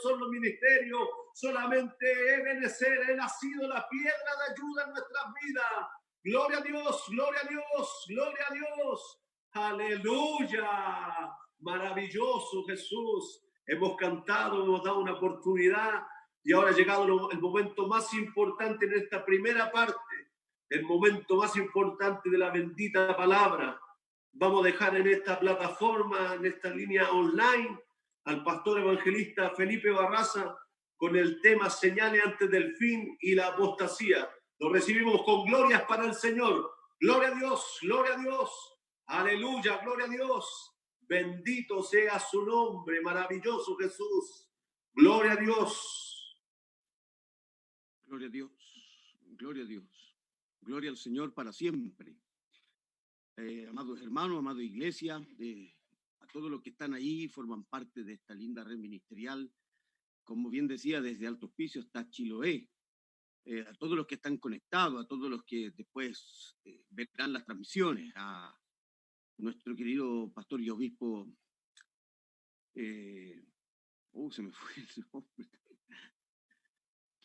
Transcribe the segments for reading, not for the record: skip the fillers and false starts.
son los ministerios, solamente Ebenezer, Él ha sido la piedra de ayuda en nuestras vidas. Gloria a Dios, gloria a Dios, gloria a Dios. Aleluya. Maravilloso Jesús. Hemos cantado, hemos dado una oportunidad y ahora ha llegado el momento más importante en esta primera parte, el momento más importante de la bendita palabra. Vamos a dejar en esta plataforma, en esta línea online, al pastor evangelista Felipe Barraza con el tema Señales antes del fin y la apostasía. Lo recibimos con glorias para el Señor. Gloria a Dios, gloria a Dios. Aleluya, gloria a Dios. Bendito sea su nombre, maravilloso Jesús. Gloria a Dios. Gloria a Dios, gloria a Dios. Gloria al Señor para siempre. Amados hermanos, amada iglesia, a todos los que están ahí, forman parte de esta linda red ministerial, como bien decía, desde Alto Hospicio hasta Chiloé, a todos los que están conectados, a todos los que después verán las transmisiones, a nuestro querido pastor y obispo, se me fue el nombre,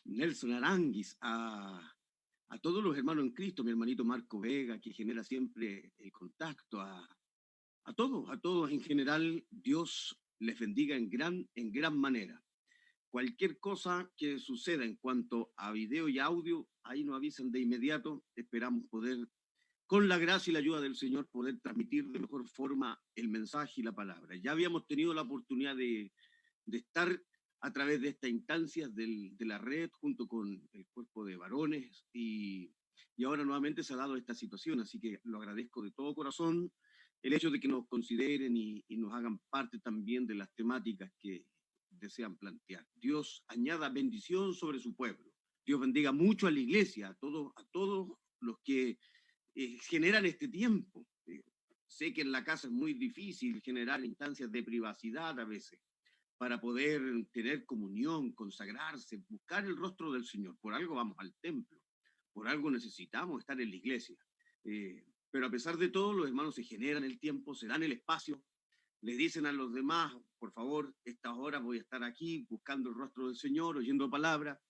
Nelson Aranguis, a todos los hermanos en Cristo, mi hermanito Marco Vega, que genera siempre el contacto, a todos en general, Dios les bendiga en gran manera. Cualquier cosa que suceda en cuanto a video y audio, ahí nos avisan de inmediato. Esperamos poder, con la gracia y la ayuda del Señor, poder transmitir de mejor forma el mensaje y la palabra. Ya habíamos tenido la oportunidad de estar a través de esta instancia de la red junto con el cuerpo de varones y ahora nuevamente se ha dado esta situación, así que lo agradezco de todo corazón el hecho de que nos consideren y nos hagan parte también de las temáticas que desean plantear. Dios añada bendición sobre su pueblo. Dios bendiga mucho a la iglesia, a todos los que generan este tiempo. Sé que en la casa es muy difícil generar instancias de privacidad a veces, para poder tener comunión, consagrarse, buscar el rostro del Señor. Por algo vamos al templo, por algo necesitamos estar en la iglesia. Pero a pesar de todo, los hermanos se generan el tiempo, se dan el espacio, le dicen a los demás, por favor, estas horas voy a estar aquí buscando el rostro del Señor, oyendo palabra,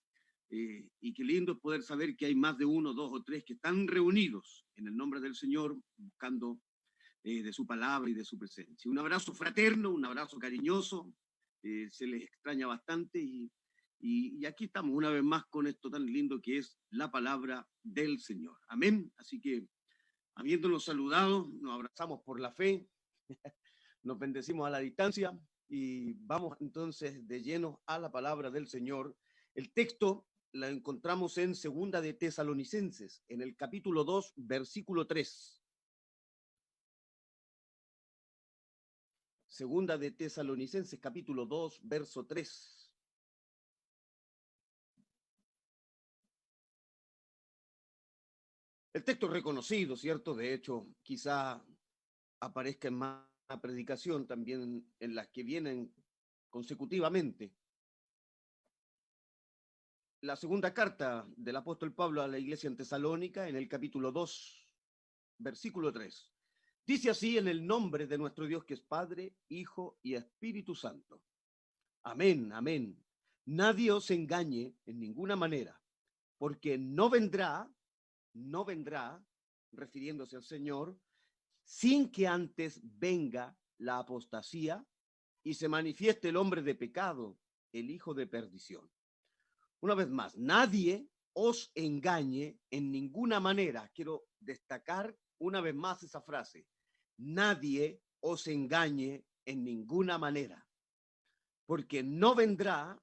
y qué lindo es poder saber que hay más de uno, dos o tres que están reunidos en el nombre del Señor, buscando de su palabra y de su presencia. Un abrazo fraterno, un abrazo cariñoso. Se les extraña bastante y aquí estamos una vez más con esto tan lindo que es la palabra del Señor. Amén. Así que, habiéndonos saludado, nos abrazamos por la fe, nos bendecimos a la distancia y vamos entonces de lleno a la palabra del Señor. El texto lo encontramos en Segunda de Tesalonicenses, en el capítulo 2, versículo 3. Segunda de Tesalonicenses, capítulo 2, verso 3. El texto es reconocido, ¿cierto? De hecho, quizá aparezca en más predicación también en las que vienen consecutivamente. La segunda carta del apóstol Pablo a la iglesia en Tesalónica, en el capítulo 2, versículo 3. Dice así: en el nombre de nuestro Dios, que es Padre, Hijo y Espíritu Santo. Amén, amén. Nadie os engañe en ninguna manera, porque no vendrá, refiriéndose al Señor, sin que antes venga la apostasía y se manifieste el hombre de pecado, el hijo de perdición. Una vez más, nadie os engañe en ninguna manera. Quiero destacar una vez más esa frase. Nadie os engañe en ninguna manera, porque no vendrá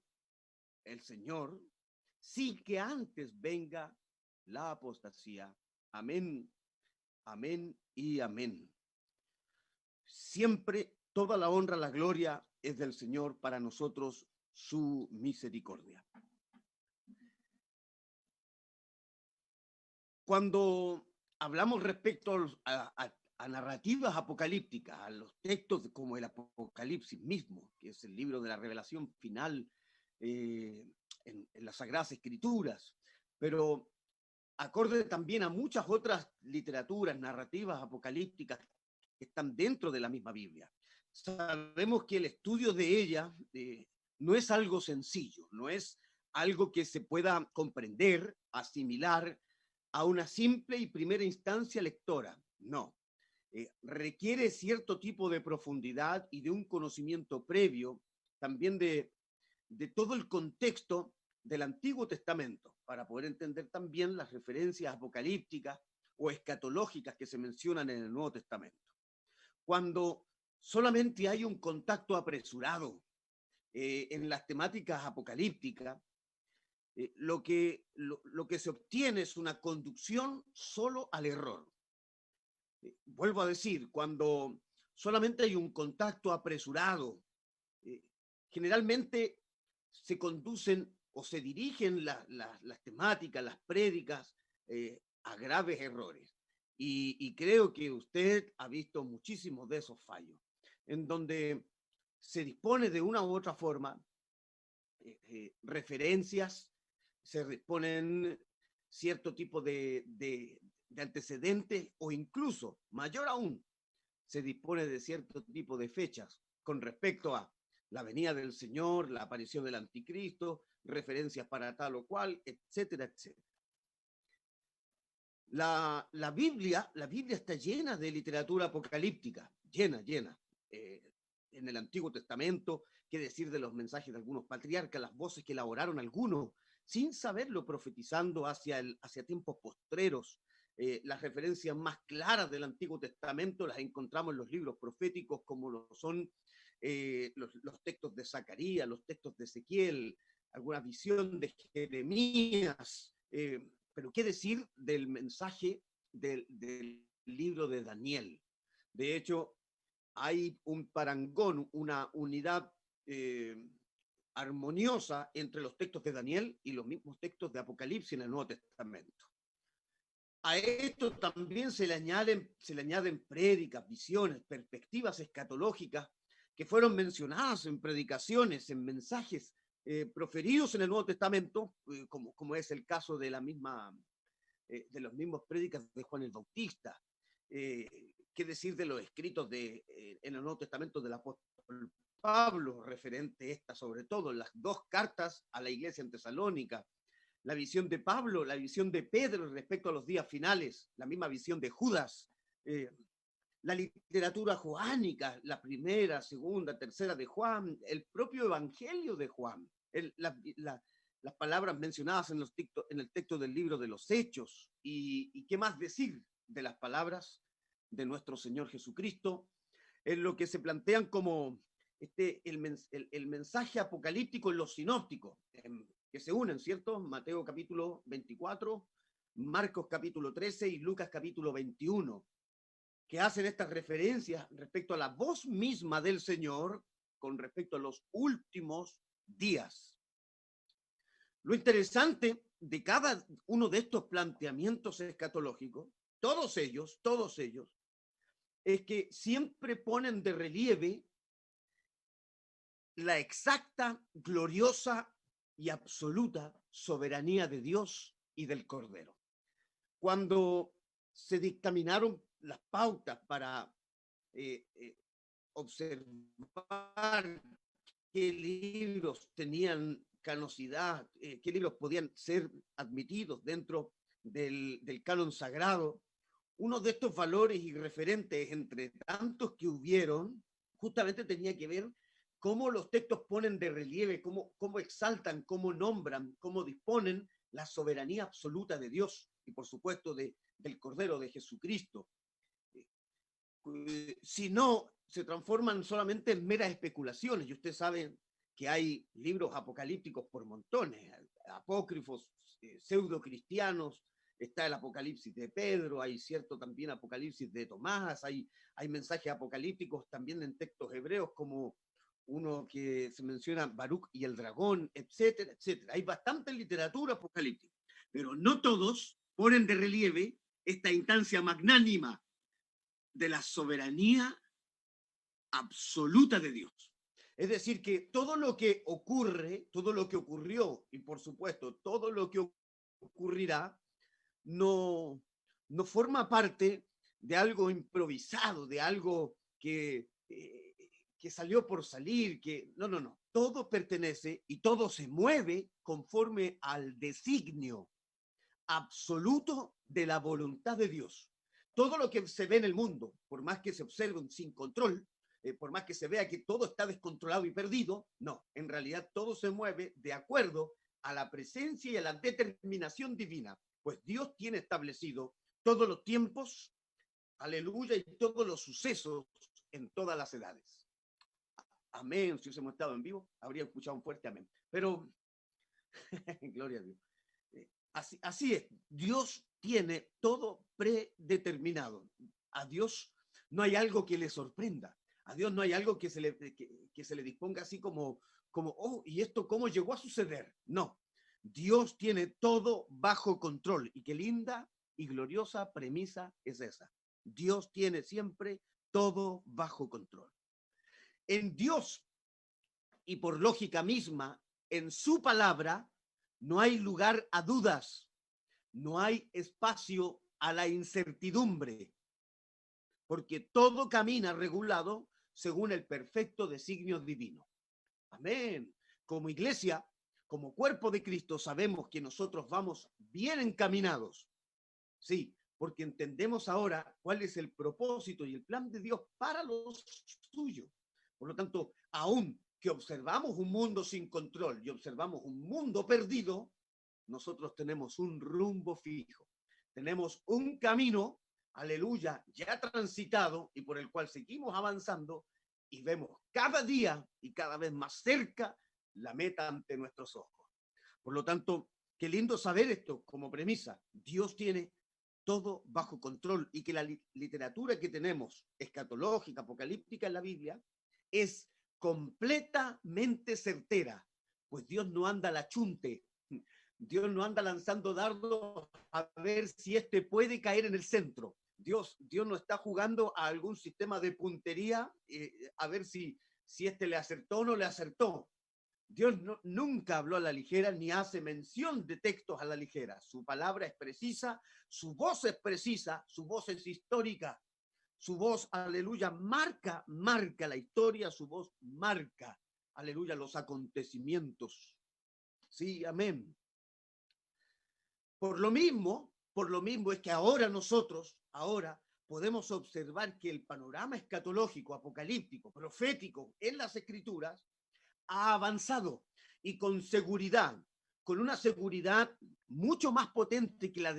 el Señor sin que antes venga la apostasía. Amén, amén y amén. Siempre toda la honra, la gloria es del Señor, para nosotros su misericordia. Cuando hablamos respecto a narrativas apocalípticas, a los textos como el Apocalipsis mismo, que es el libro de la revelación final en las Sagradas Escrituras, pero acorde también a muchas otras literaturas, narrativas apocalípticas que están dentro de la misma Biblia. Sabemos que el estudio de ella no es algo sencillo, no es algo que se pueda comprender, asimilar a una simple y primera instancia lectora. No, requiere cierto tipo de profundidad y de un conocimiento previo, también de todo el contexto del Antiguo Testamento, para poder entender también las referencias apocalípticas o escatológicas que se mencionan en el Nuevo Testamento. Cuando solamente hay un contacto apresurado en las temáticas apocalípticas, lo que se obtiene es una conducción solo al error. Vuelvo a decir, cuando solamente hay un contacto apresurado, generalmente se conducen o se dirigen las temáticas, las prédicas, a graves errores. Y creo que usted ha visto muchísimos de esos fallos, en donde se dispone de una u otra forma referencias, se disponen cierto tipo de antecedentes o incluso, mayor aún, se dispone de cierto tipo de fechas con respecto a la venida del Señor, la aparición del anticristo, referencias para tal o cual, etcétera, etcétera. La Biblia está llena de literatura apocalíptica, llena. En el Antiguo Testamento, qué decir de los mensajes de algunos patriarcas, las voces que elaboraron algunos, sin saberlo, profetizando hacia tiempos postreros. Las referencias más claras del Antiguo Testamento las encontramos en los libros proféticos, como lo son los textos de Zacarías, los textos de Ezequiel, alguna visión de Jeremías. Pero qué decir del mensaje del libro de Daniel. De hecho, hay un parangón, una unidad armoniosa entre los textos de Daniel y los mismos textos de Apocalipsis en el Nuevo Testamento. A esto también se le añaden prédicas, visiones, perspectivas escatológicas que fueron mencionadas en predicaciones, en mensajes proferidos en el Nuevo Testamento, como es el caso de los mismos prédicas de Juan el Bautista. ¿Qué decir de los escritos en el Nuevo Testamento del apóstol Pablo, referente sobre todo, las dos cartas a la iglesia en Tesalónica? La visión de Pablo, la visión de Pedro respecto a los días finales, la misma visión de Judas, la literatura joánica, la primera, segunda, tercera de Juan, el propio evangelio de Juan, las palabras mencionadas en el texto del libro de los Hechos, y qué más decir de las palabras de nuestro Señor Jesucristo, en lo que se plantean como el mensaje apocalíptico en los sinópticos, que se unen, ¿cierto? Mateo capítulo 24, Marcos capítulo 13 y Lucas capítulo 21, que hacen estas referencias respecto a la voz misma del Señor con respecto a los últimos días. Lo interesante de cada uno de estos planteamientos escatológicos, todos ellos, es que siempre ponen de relieve la exacta, gloriosa y absoluta soberanía de Dios y del Cordero. Cuando se dictaminaron las pautas para observar qué libros tenían canosidad, qué libros podían ser admitidos dentro del canon sagrado, uno de estos valores y referentes entre tantos que hubieron, justamente tenía que ver cómo los textos ponen de relieve, cómo exaltan, cómo nombran, cómo disponen la soberanía absoluta de Dios y, por supuesto, del Cordero de Jesucristo. Si no, se transforman solamente en meras especulaciones. Y ustedes saben que hay libros apocalípticos por montones, apócrifos, pseudo-cristianos. Está el Apocalipsis de Pedro, hay cierto también Apocalipsis de Tomás, hay mensajes apocalípticos también en textos hebreos, como uno que se menciona, Baruch y el dragón, etcétera, etcétera. Hay bastante literatura apocalíptica, pero no todos ponen de relieve esta instancia magnánima de la soberanía absoluta de Dios. Es decir, que todo lo que ocurre, todo lo que ocurrió, y por supuesto, todo lo que ocurrirá, no forma parte de algo improvisado, de algo que salió por salir, no. todo pertenece y todo se mueve conforme al designio absoluto de la voluntad de Dios. Todo lo que se ve en el mundo, por más que se observe sin control, por más que se vea que todo está descontrolado y perdido, no, en realidad todo se mueve de acuerdo a la presencia y a la determinación divina, pues Dios tiene establecido todos los tiempos, aleluya, y todos los sucesos en todas las edades. Amén. Si hubiésemos estado en vivo, habría escuchado un fuerte amén. Pero, gloria a Dios. Así es. Dios tiene todo predeterminado. A Dios no hay algo que le sorprenda. A Dios no hay algo que se le disponga así como, oh, ¿y esto cómo llegó a suceder? No. Dios tiene todo bajo control. Y qué linda y gloriosa premisa es esa. Dios tiene siempre todo bajo control. En Dios, y por lógica misma, en su palabra, no hay lugar a dudas, no hay espacio a la incertidumbre, porque todo camina regulado según el perfecto designio divino. Amén. Como iglesia, como cuerpo de Cristo, sabemos que nosotros vamos bien encaminados. Sí, porque entendemos ahora cuál es el propósito y el plan de Dios para los suyos. Por lo tanto, aún que observamos un mundo sin control y observamos un mundo perdido, nosotros tenemos un rumbo fijo. Tenemos un camino, aleluya, ya transitado y por el cual seguimos avanzando y vemos cada día y cada vez más cerca la meta ante nuestros ojos. Por lo tanto, qué lindo saber esto como premisa. Dios tiene todo bajo control y que la literatura que tenemos, escatológica, apocalíptica en la Biblia, es completamente certera, pues Dios no anda a la chunte, Dios no anda lanzando dardos a ver si este puede caer en el centro. Dios no está jugando a algún sistema de puntería a ver si este le acertó o no le acertó. Dios nunca habló a la ligera ni hace mención de textos a la ligera. Su palabra es precisa, su voz es precisa, su voz es histórica. Su voz, aleluya, marca la historia, su voz marca, aleluya, los acontecimientos. Sí, amén. Por lo mismo es que ahora podemos observar que el panorama escatológico, apocalíptico, profético en las Escrituras ha avanzado y con seguridad, con una seguridad mucho más potente que la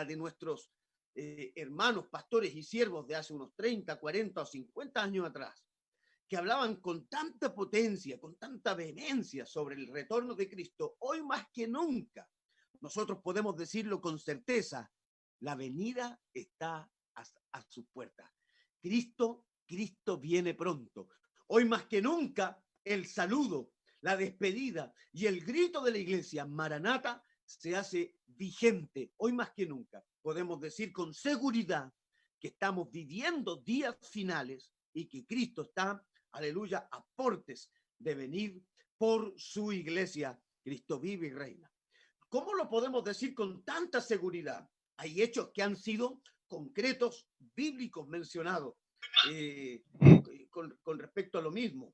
de nuestros hermanos, pastores y siervos de hace unos 30, 40 o 50 años atrás, que hablaban con tanta potencia, con tanta vehemencia sobre el retorno de Cristo. Hoy más que nunca, nosotros podemos decirlo con certeza, la venida está a sus puertas. Cristo viene pronto. Hoy más que nunca, el saludo, la despedida y el grito de la iglesia, Maranata, se hace vigente. Hoy más que nunca podemos decir con seguridad que estamos viviendo días finales y que Cristo está, aleluya, a portes de venir por su iglesia. Cristo vive y reina. ¿Cómo lo podemos decir con tanta seguridad? Hay hechos que han sido concretos, bíblicos mencionados con respecto a lo mismo.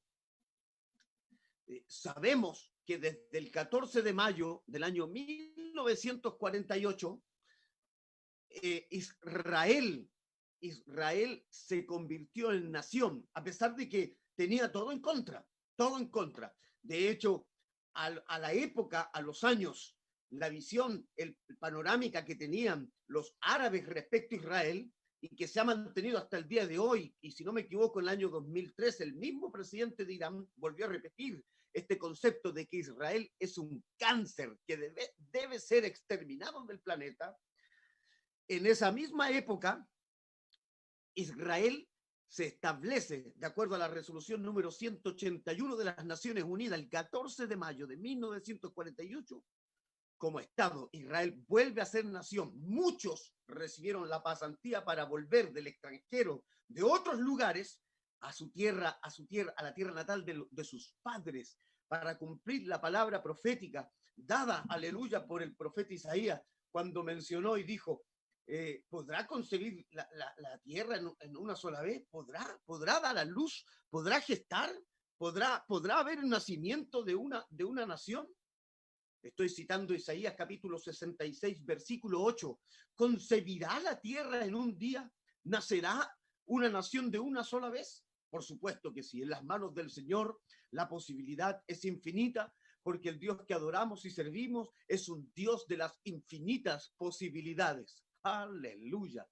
Sabemos que desde el 14 de mayo del año 1948, Israel se convirtió en nación, a pesar de que tenía todo en contra. De hecho, a la época, a los años, la visión, el panorámica que tenían los árabes respecto a Israel y que se ha mantenido hasta el día de hoy, y si no me equivoco, en el año 2003, el mismo presidente de Irán volvió a repetir este concepto de que Israel es un cáncer que debe ser exterminado del planeta. En esa misma época, Israel se establece, de acuerdo a la resolución número 181 de las Naciones Unidas, el 14 de mayo de 1948, como Estado. Israel vuelve a ser nación. Muchos recibieron la pasantía para volver del extranjero, de otros lugares, a la tierra natal de sus padres, para cumplir la palabra profética dada, aleluya, por el profeta Isaías, cuando mencionó y dijo, ¿podrá concebir la tierra en una sola vez? ¿Podrá dar a luz? ¿Podrá gestar? ¿Podrá haber un nacimiento de una nación? Estoy citando Isaías capítulo 66, versículo 8. ¿Concebirá la tierra en un día? ¿Nacerá una nación de una sola vez? Por supuesto que sí. En las manos del Señor la posibilidad es infinita, porque el Dios que adoramos y servimos es un Dios de las infinitas posibilidades. Aleluya.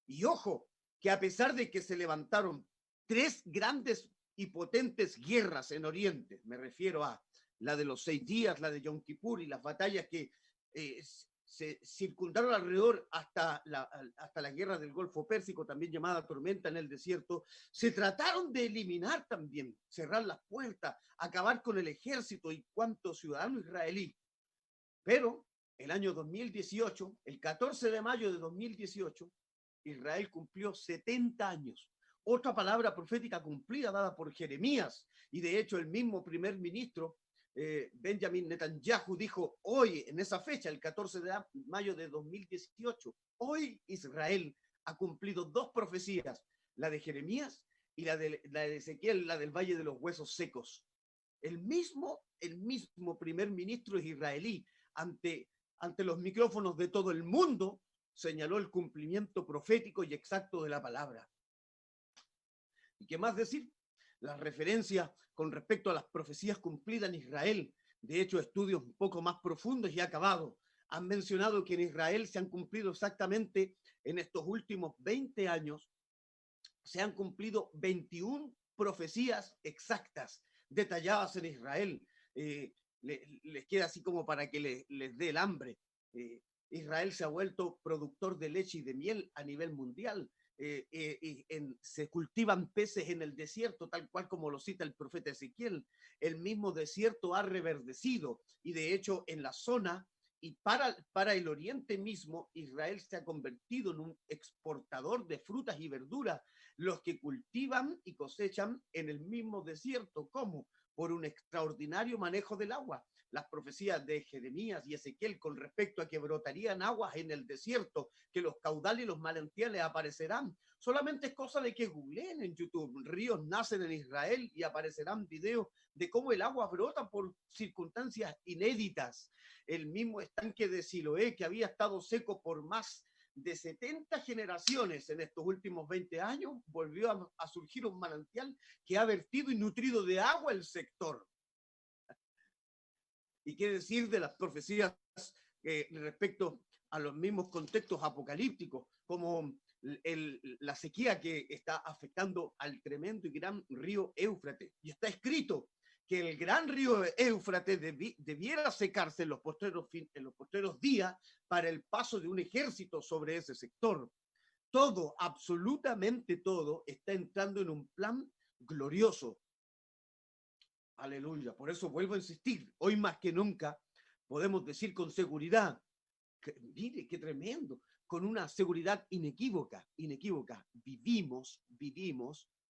Y ojo, que a pesar de que se levantaron 3 grandes y potentes guerras en Oriente, me refiero a la de los 6 días, la de Yom Kippur y las batallas que se circundaron alrededor hasta la guerra del Golfo Pérsico, también llamada tormenta en el desierto, se trataron de eliminar también, cerrar las puertas, acabar con el ejército y cuanto ciudadano israelí. Pero el año 2018, el 14 de mayo de 2018, Israel cumplió 70 años. Otra palabra profética cumplida dada por Jeremías, y de hecho el mismo primer ministro Benjamin Netanyahu dijo hoy, en esa fecha, el 14 de mayo de 2018, hoy Israel ha cumplido 2 profecías, la de Jeremías y la de Ezequiel, la del Valle de los Huesos Secos. El mismo primer ministro israelí ante los micrófonos de todo el mundo señaló el cumplimiento profético y exacto de la palabra. ¿Y qué más decir? Las referencias con respecto a las profecías cumplidas en Israel, de hecho, estudios un poco más profundos y acabados, han mencionado que en Israel se han cumplido exactamente en estos últimos 20 años, se han cumplido 21 profecías exactas, detalladas en Israel. Les queda así como para que les dé el hambre. Israel se ha vuelto productor de leche y de miel a nivel mundial. Se cultivan peces en el desierto, tal cual como lo cita el profeta Ezequiel. El mismo desierto ha reverdecido y de hecho en la zona y para el oriente mismo, Israel se ha convertido en un exportador de frutas y verduras, los que cultivan y cosechan en el mismo desierto. ¿Cómo? Por un extraordinario manejo del agua. Las profecías de Jeremías y Ezequiel con respecto a que brotarían aguas en el desierto, que los caudales y los manantiales aparecerán. Solamente es cosa de que googleen en YouTube. Ríos nacen en Israel y aparecerán videos de cómo el agua brota por circunstancias inéditas. El mismo estanque de Siloé, que había estado seco por más de 70 generaciones en estos últimos 20 años, volvió a surgir un manantial que ha vertido y nutrido de agua el sector. ¿Y qué decir de las profecías respecto a los mismos contextos apocalípticos, como la sequía que está afectando al tremendo y gran río Éufrates? Y está escrito que el gran río Éufrates debiera secarse en los postreros días para el paso de un ejército sobre ese sector. Todo, absolutamente todo, está entrando en un plan glorioso. Aleluya. Por eso vuelvo a insistir, hoy más que nunca podemos decir con seguridad, que, mire qué tremendo, con una seguridad inequívoca, vivimos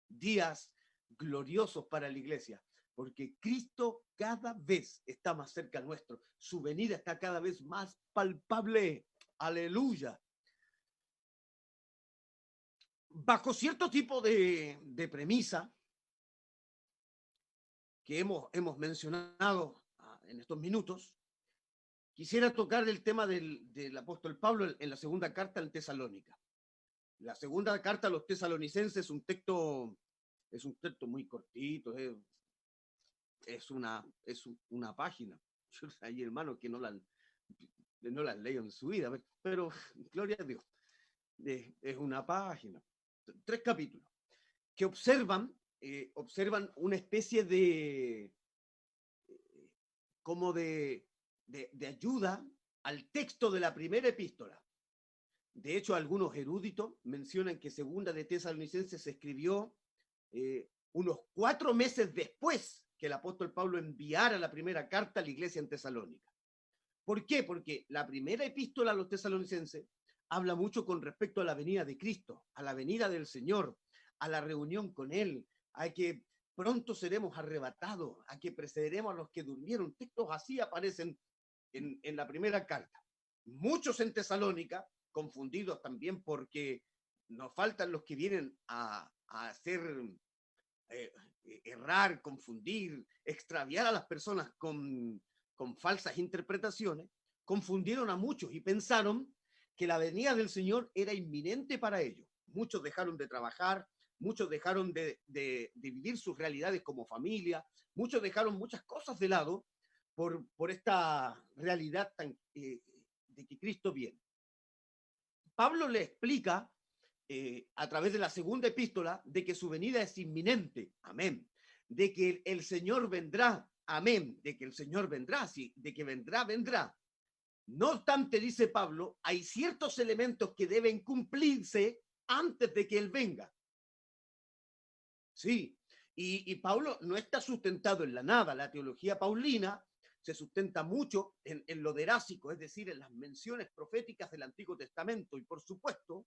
días gloriosos para la iglesia, porque Cristo cada vez está más cerca nuestro, su venida está cada vez más palpable. Aleluya. Bajo cierto tipo de premisa que hemos mencionado en estos minutos, quisiera tocar el tema del apóstol Pablo en la segunda carta al Tesalónica. La segunda carta a los tesalonicenses es un texto muy cortito, es una página. Hay hermanos que no la han leído en su vida, pero gloria a Dios, es una página, 3 capítulos, que observan una especie de ayuda al texto de la primera epístola. De hecho, algunos eruditos mencionan que segunda de Tesalonicenses se escribió unos 4 meses después que el apóstol Pablo enviara la primera carta a la iglesia en Tesalónica. ¿Por qué? Porque la primera epístola a los tesalonicenses habla mucho con respecto a la venida de Cristo, a la venida del Señor, a la reunión con Él, a que pronto seremos arrebatados, a que precederemos a los que durmieron. Textos así aparecen en la primera carta. Muchos en Tesalónica, confundidos también porque nos faltan los que vienen a hacer errar, confundir, extraviar a las personas con falsas interpretaciones, confundieron a muchos y pensaron que la venida del Señor era inminente para ellos. Muchos dejaron de trabajar, muchos dejaron de vivir sus realidades como familia, muchos dejaron muchas cosas de lado por esta realidad de que Cristo viene. Pablo le explica a través de la segunda epístola de que su venida es inminente, amén, de que el Señor vendrá, amén, de que el Señor vendrá, sí, de que vendrá. No obstante, dice Pablo, hay ciertos elementos que deben cumplirse antes de que Él venga. Sí, y Pablo no está sustentado en la nada. La teología paulina se sustenta mucho en lo derásico, es decir, en las menciones proféticas del Antiguo Testamento y, por supuesto,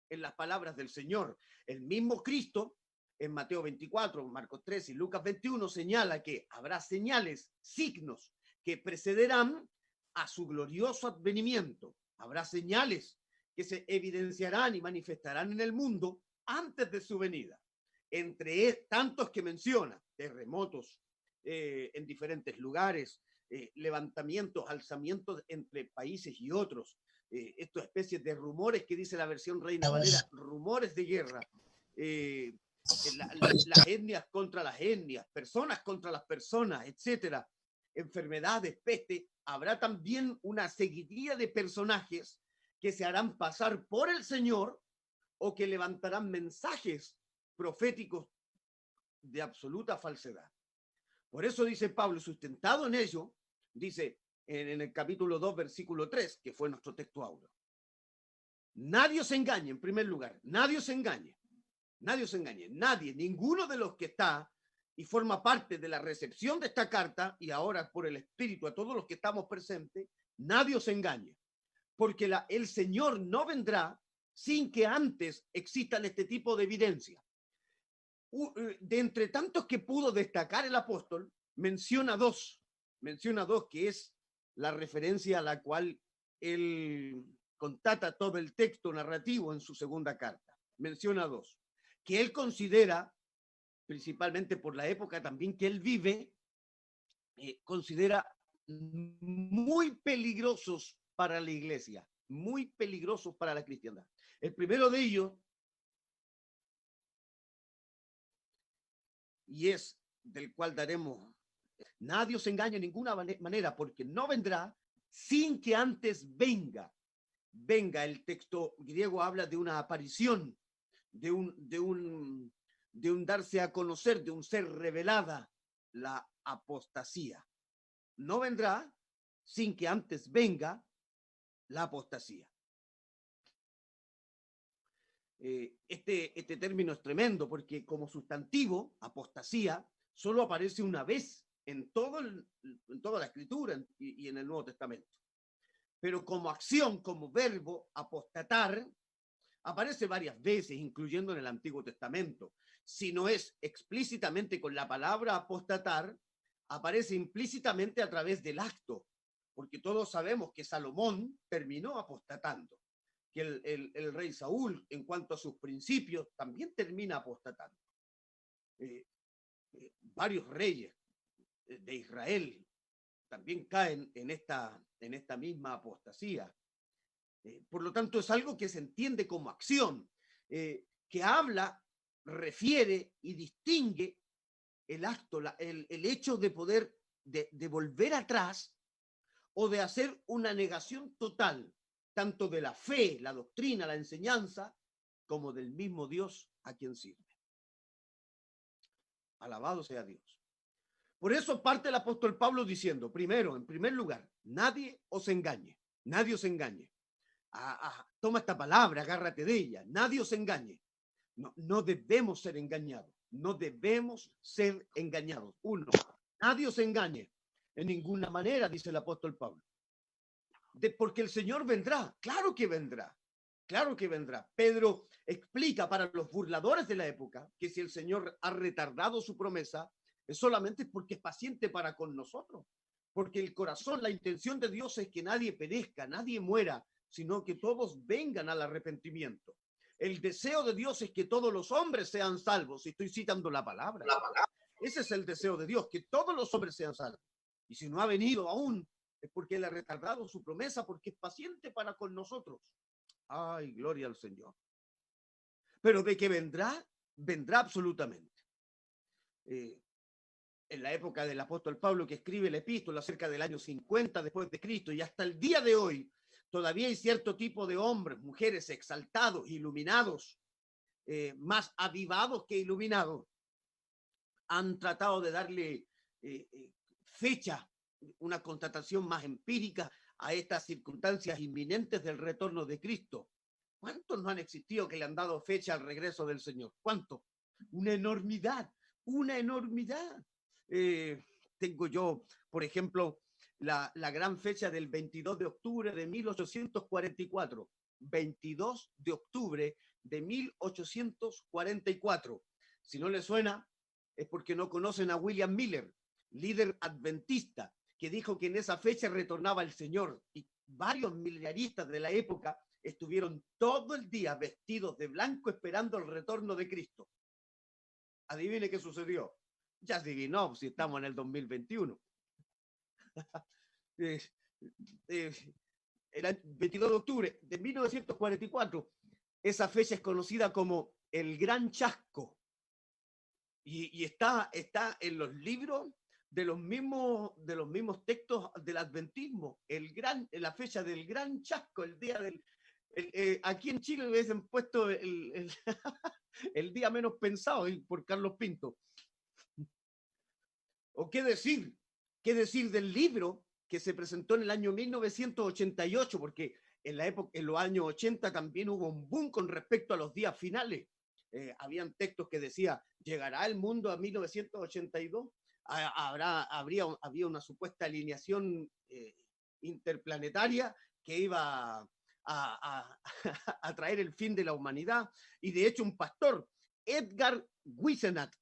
en las palabras del Señor. El mismo Cristo, en Mateo 24, Marcos 3 y Lucas 21, señala que habrá señales, signos, que precederán a su glorioso advenimiento. Habrá señales que se evidenciarán y manifestarán en el mundo antes de su venida. Entre tantos que menciona, terremotos en diferentes lugares, levantamientos, alzamientos entre países y otros, estas especies de rumores que dice la versión Reina Valera, rumores de guerra, las etnias contra las etnias, personas contra las personas, etcétera, enfermedades, peste. Habrá también una seguidilla de personajes que se harán pasar por el Señor o que levantarán mensajes proféticos de absoluta falsedad. Por eso dice Pablo, sustentado en ello, dice en el capítulo 2, versículo 3, que fue nuestro texto áureo. Nadie os engañe, en primer lugar, nadie os engañe, nadie, ninguno de los que está y forma parte de la recepción de esta carta, y ahora por el Espíritu a todos los que estamos presentes, nadie os engañe, porque el Señor no vendrá sin que antes existan este tipo de evidencia. De entre tantos que pudo destacar el apóstol, menciona dos, que es la referencia a la cual él contata todo el texto narrativo en su segunda carta. Menciona dos, que él considera, principalmente por la época también que él vive, considera muy peligrosos para la iglesia, muy peligrosos para la cristiandad. El primero de ellos, y es del cual daremos, nadie os engañe de ninguna manera, porque no vendrá sin que antes venga. El texto griego habla de una aparición, de un darse a conocer, de un ser revelada, la apostasía. No vendrá sin que antes venga la apostasía. Este término es tremendo porque como sustantivo, apostasía, solo aparece una vez en toda la Escritura y en el Nuevo Testamento. Pero como acción, como verbo, apostatar, aparece varias veces, incluyendo en el Antiguo Testamento. Si no es explícitamente con la palabra apostatar, aparece implícitamente a través del acto, porque todos sabemos que Salomón terminó apostatando, que el rey Saúl, en cuanto a sus principios, también termina apostatando. Varios reyes de Israel también caen en esta misma apostasía. Por lo tanto, es algo que se entiende como acción, que habla, refiere y distingue el acto, el hecho de poder de volver atrás o de hacer una negación total, tanto de la fe, la doctrina, la enseñanza, como del mismo Dios a quien sirve. Alabado sea Dios. Por eso parte el apóstol Pablo diciendo, primero, en primer lugar, nadie os engañe, nadie os engañe. Toma esta palabra, agárrate de ella, nadie os engañe. No debemos ser engañados, no debemos ser engañados. Uno, nadie os engañe en ninguna manera, dice el apóstol Pablo. Porque el Señor vendrá, claro que vendrá, claro que vendrá. Pedro explica para los burladores de la época que si el Señor ha retardado su promesa, es solamente porque es paciente para con nosotros. Porque el corazón, la intención de Dios es que nadie perezca, nadie muera, sino que todos vengan al arrepentimiento. El deseo de Dios es que todos los hombres sean salvos. Estoy citando la palabra. Ese es el deseo de Dios, que todos los hombres sean salvos. Y si no ha venido aún, es porque Él ha retardado su promesa, porque es paciente para con nosotros. Ay, gloria al Señor. Pero de que vendrá, vendrá absolutamente. En la época del apóstol Pablo, que escribe la epístola cerca del año 50 después de Cristo, y hasta el día de hoy, todavía hay cierto tipo de hombres, mujeres exaltados, iluminados, más avivados que iluminados, han tratado de darle fecha, una constatación más empírica a estas circunstancias inminentes del retorno de Cristo. ¿Cuántos no han existido que le han dado fecha al regreso del Señor? ¿Cuántos? Una enormidad, una enormidad. Tengo yo, por ejemplo, la gran fecha del 22 de octubre de 1844. 22 de octubre de 1844. Si no le suena, es porque no conocen a William Miller, líder adventista, que dijo que en esa fecha retornaba el Señor. Y varios milenaristas de la época estuvieron todo el día vestidos de blanco esperando el retorno de Cristo. Adivine qué sucedió. Ya adivinó, si estamos en el 2021. El 22 de octubre de 1944, esa fecha es conocida como el Gran Chasco. Y está en los libros de los mismos textos del adventismo, la fecha del Gran Chasco, el día del... aquí en Chile le hubiesen puesto el día menos pensado por Carlos Pinto. ¿O qué decir del libro que se presentó en el año 1988? Porque en los años 80 también hubo un boom con respecto a los días finales. Habían textos que decía, ¿llegará el mundo a 1982? Había una supuesta alineación interplanetaria que iba a traer el fin de la humanidad. Y de hecho un pastor, Edgar Whisenant,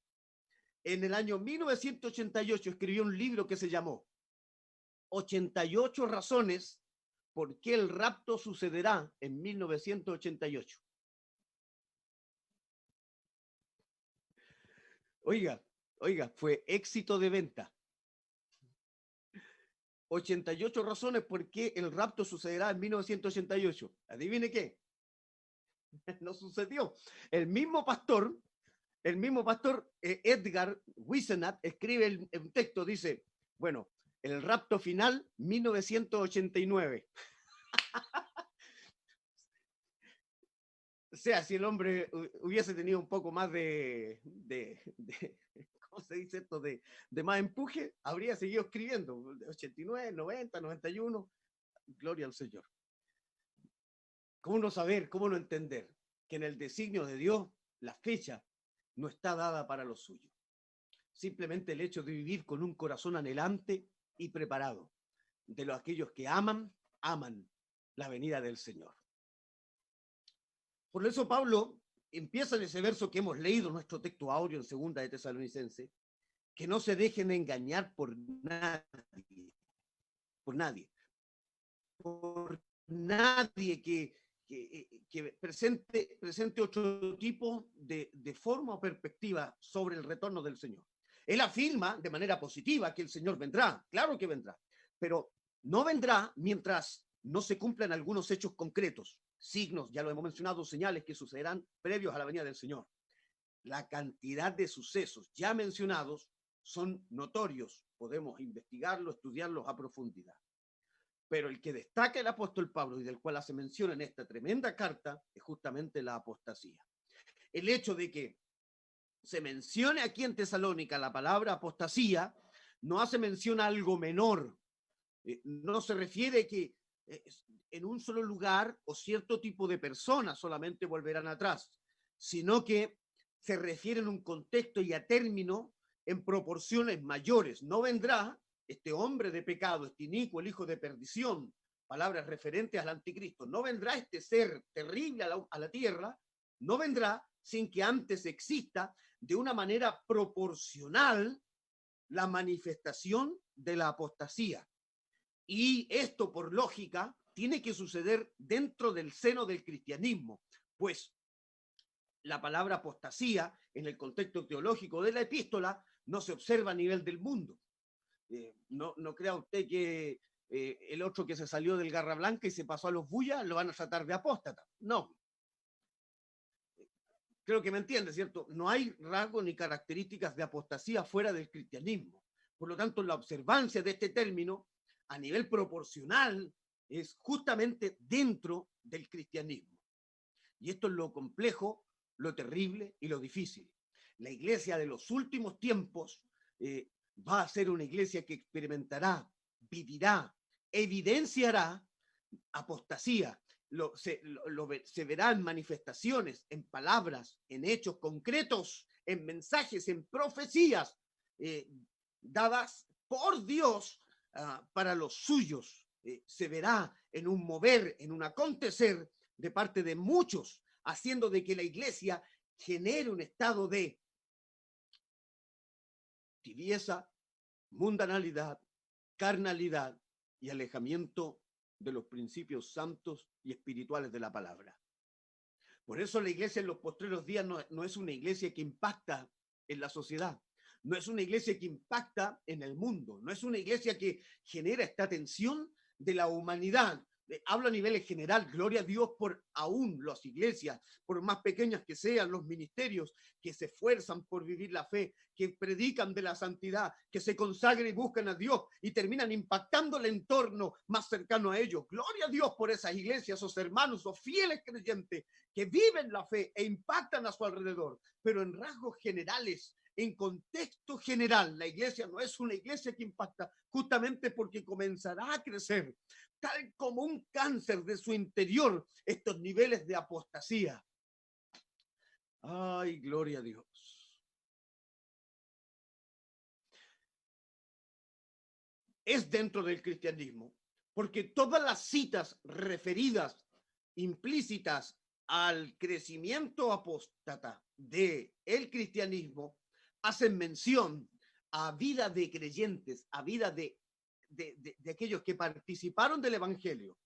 en el año 1988 escribió un libro que se llamó 88 razones por qué el rapto sucederá en 1988. Oiga, fue éxito de venta. 88 razones por qué el rapto sucederá en 1988. Adivine qué. No sucedió. El mismo pastor, Edgar Whisenant, escribe un texto, dice, bueno, el rapto final, 1989. O sea, si el hombre hubiese tenido un poco más de ¿cómo se dice esto? De más empuje, habría seguido escribiendo. 89, 90, 91. Gloria al Señor. ¿Cómo no saber, cómo no entender que en el designio de Dios la fecha no está dada para los suyos? Simplemente el hecho de vivir con un corazón anhelante y preparado. De aquellos que aman la venida del Señor. Por eso Pablo empieza en ese verso que hemos leído, nuestro texto áureo en 2 de Tesalonicenses, que no se dejen engañar por nadie que presente otro tipo de forma o perspectiva sobre el retorno del Señor. Él afirma de manera positiva que el Señor vendrá, claro que vendrá, pero no vendrá mientras no se cumplan algunos hechos concretos, signos, ya lo hemos mencionado, señales que sucederán previos a la venida del Señor. La cantidad de sucesos ya mencionados son notorios, podemos investigarlos, estudiarlos a profundidad. Pero el que destaca el apóstol Pablo y del cual hace mención en esta tremenda carta es justamente la apostasía. El hecho de que se mencione aquí en Tesalónica la palabra apostasía no hace mención a algo menor. No se refiere que en un solo lugar o cierto tipo de personas solamente volverán atrás, sino que se refiere en un contexto y a término en proporciones mayores. No vendrá este hombre de pecado, este inicuo, el hijo de perdición, palabras referentes al anticristo, no vendrá este ser terrible a la tierra, no vendrá sin que antes exista de una manera proporcional la manifestación de la apostasía. Y esto, por lógica, tiene que suceder dentro del seno del cristianismo, pues la palabra apostasía, en el contexto teológico de la epístola, no se observa a nivel del mundo. No crea usted que el otro que se salió del Garra Blanca y se pasó a los Bullas lo van a tratar de apóstata. No. Creo que me entiende, ¿cierto? No hay rasgos ni características de apostasía fuera del cristianismo. Por lo tanto, la observancia de este término a nivel proporcional es justamente dentro del cristianismo. Y esto es lo complejo, lo terrible y lo difícil. La iglesia de los últimos tiempos va a ser una iglesia que experimentará, vivirá, evidenciará apostasía. Se verán manifestaciones en palabras, en hechos concretos, en mensajes, en profecías dadas por Dios para los suyos. Se verá en un mover, en un acontecer de parte de muchos, haciendo de que la iglesia genere un estado de tibieza, mundanalidad, carnalidad y alejamiento de los principios santos y espirituales de la palabra. Por eso la iglesia en los postreros días no es una iglesia que impacta en la sociedad, no es una iglesia que impacta en el mundo, no es una iglesia que genera esta tensión de la humanidad. Hablo a nivel general, gloria a Dios por aún las iglesias, por más pequeñas que sean los ministerios, que se esfuerzan por vivir la fe, que predican de la santidad, que se consagran y buscan a Dios y terminan impactando el entorno más cercano a ellos. Gloria a Dios por esas iglesias, esos hermanos, esos fieles creyentes que viven la fe e impactan a su alrededor. Pero en rasgos generales, en contexto general, la iglesia no es una iglesia que impacta, justamente porque comenzará a crecer tal como un cáncer de su interior estos niveles de apostasía. Ay, gloria a Dios. Es dentro del cristianismo, porque todas las citas referidas, implícitas al crecimiento apóstata del cristianismo, hacen mención a vida de creyentes, a vida de aquellos que participaron del evangelio.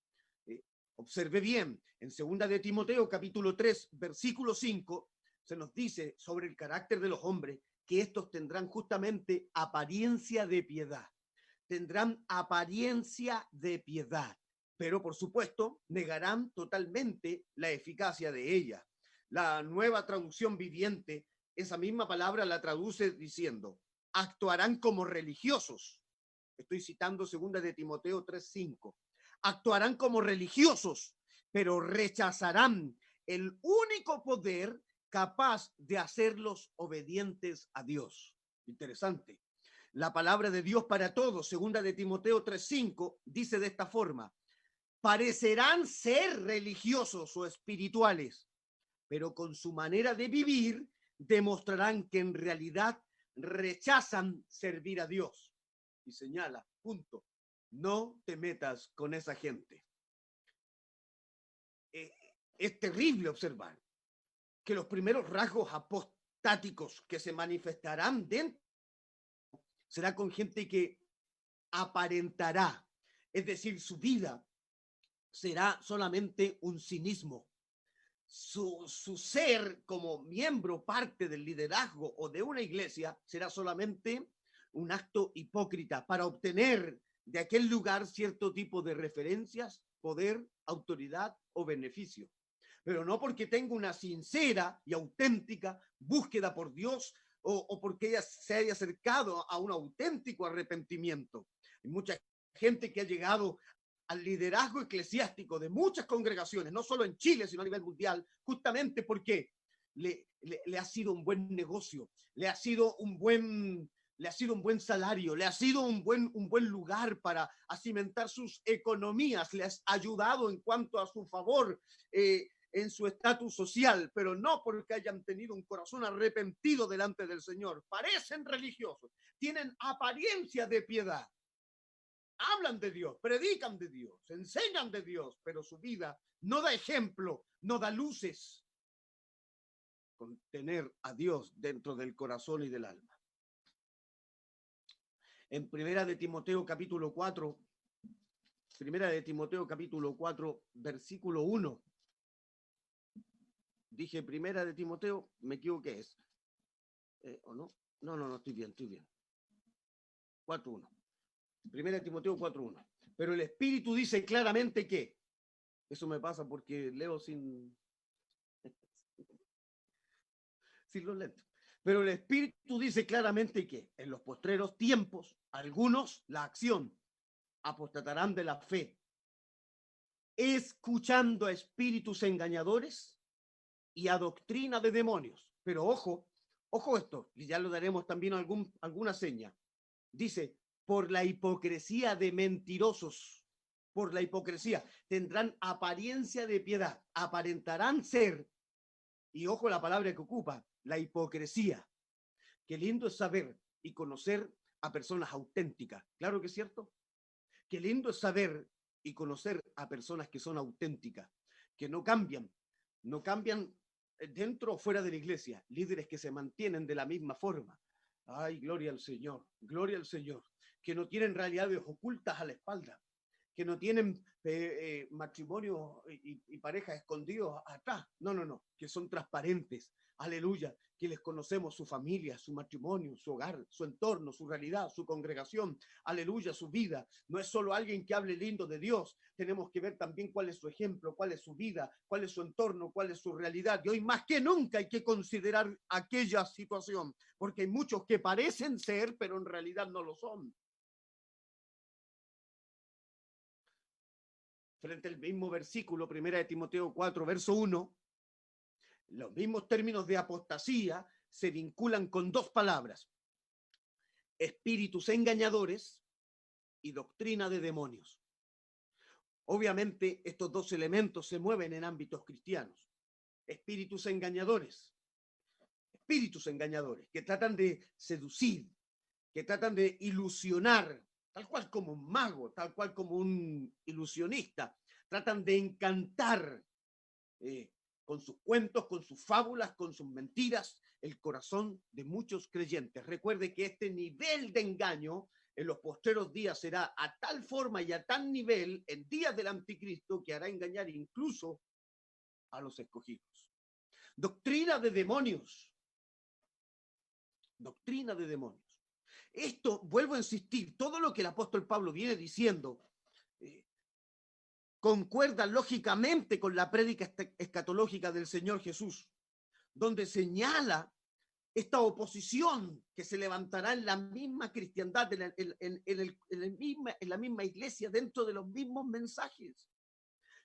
Observe bien, en 2 de Timoteo capítulo 3, versículo 5, se nos dice sobre el carácter de los hombres que estos tendrán justamente apariencia de piedad. Tendrán apariencia de piedad, pero por supuesto negarán totalmente la eficacia de ella. La Nueva Traducción Viviente, esa misma palabra la traduce diciendo, actuarán como religiosos. Estoy citando 2 de Timoteo 3:5. Actuarán como religiosos, pero rechazarán el único poder capaz de hacerlos obedientes a Dios. Interesante. La palabra de Dios para todos, 2 de Timoteo 3:5, dice de esta forma: parecerán ser religiosos o espirituales, pero con su manera de vivir demostrarán que en realidad rechazan servir a Dios. Y señala, punto, no te metas con esa gente. Es terrible observar que los primeros rasgos apostáticos que se manifestarán dentro será con gente que aparentará, es decir, su vida será solamente un cinismo. Su ser como miembro, parte del liderazgo o de una iglesia será solamente un acto hipócrita para obtener de aquel lugar cierto tipo de referencias, poder, autoridad o beneficio. Pero no porque tenga una sincera y auténtica búsqueda por Dios o porque ella se haya acercado a un auténtico arrepentimiento. Hay mucha gente que ha llegado al liderazgo eclesiástico de muchas congregaciones, no solo en Chile, sino a nivel mundial, justamente porque le ha sido un buen negocio, le ha sido un buen salario, le ha sido un buen lugar para cimentar sus economías, le ha ayudado en cuanto a su favor en su estatus social, pero no porque hayan tenido un corazón arrepentido delante del Señor. Parecen religiosos, tienen apariencia de piedad, hablan de Dios, predican de Dios, enseñan de Dios, pero su vida no da ejemplo, no da luces con tener a Dios dentro del corazón y del alma. En Primera de Timoteo capítulo 4, versículo 1. Dije Primera de Timoteo, me equivoqué, ¿o no? No, estoy bien. 4:1. 1 Timoteo 4:1. Pero el Espíritu dice claramente que, eso me pasa porque leo sin los lentes. Pero el Espíritu dice claramente que en los postreros tiempos, algunos, la acción, apostatarán de la fe, escuchando a espíritus engañadores y a doctrina de demonios. Pero ojo esto, y ya lo daremos también alguna seña. Dice, por la hipocresía de mentirosos, por la hipocresía, tendrán apariencia de piedad, aparentarán ser, y ojo la palabra que ocupa, la hipocresía. Qué lindo es saber y conocer a personas auténticas. Claro que es cierto. Qué lindo es saber y conocer a personas que son auténticas, que no cambian dentro o fuera de la iglesia, líderes que se mantienen de la misma forma. Ay, gloria al Señor, que no tienen realidades ocultas a la espalda, que no tienen matrimonio y parejas escondidos atrás. No, que son transparentes. Aleluya, que les conocemos su familia, su matrimonio, su hogar, su entorno, su realidad, su congregación. Aleluya, su vida. No es solo alguien que hable lindo de Dios. Tenemos que ver también cuál es su ejemplo, cuál es su vida, cuál es su entorno, cuál es su realidad. Y hoy más que nunca hay que considerar aquella situación, porque hay muchos que parecen ser, pero en realidad no lo son. Frente al mismo versículo, 1 Timoteo 4, verso 1, los mismos términos de apostasía se vinculan con dos palabras: espíritus engañadores y doctrina de demonios. Obviamente, estos dos elementos se mueven en ámbitos cristianos. Espíritus engañadores que tratan de seducir, que tratan de ilusionar, tal cual como un mago, tal cual como un ilusionista, tratan de encantar con sus cuentos, con sus fábulas, con sus mentiras, el corazón de muchos creyentes. Recuerde que este nivel de engaño en los postreros días será a tal forma y a tal nivel en días del anticristo que hará engañar incluso a los escogidos. Doctrina de demonios. Esto, vuelvo a insistir, todo lo que el apóstol Pablo viene diciendo concuerda lógicamente con la prédica escatológica del Señor Jesús, donde señala esta oposición que se levantará en la misma cristiandad, en la misma iglesia, dentro de los mismos mensajes.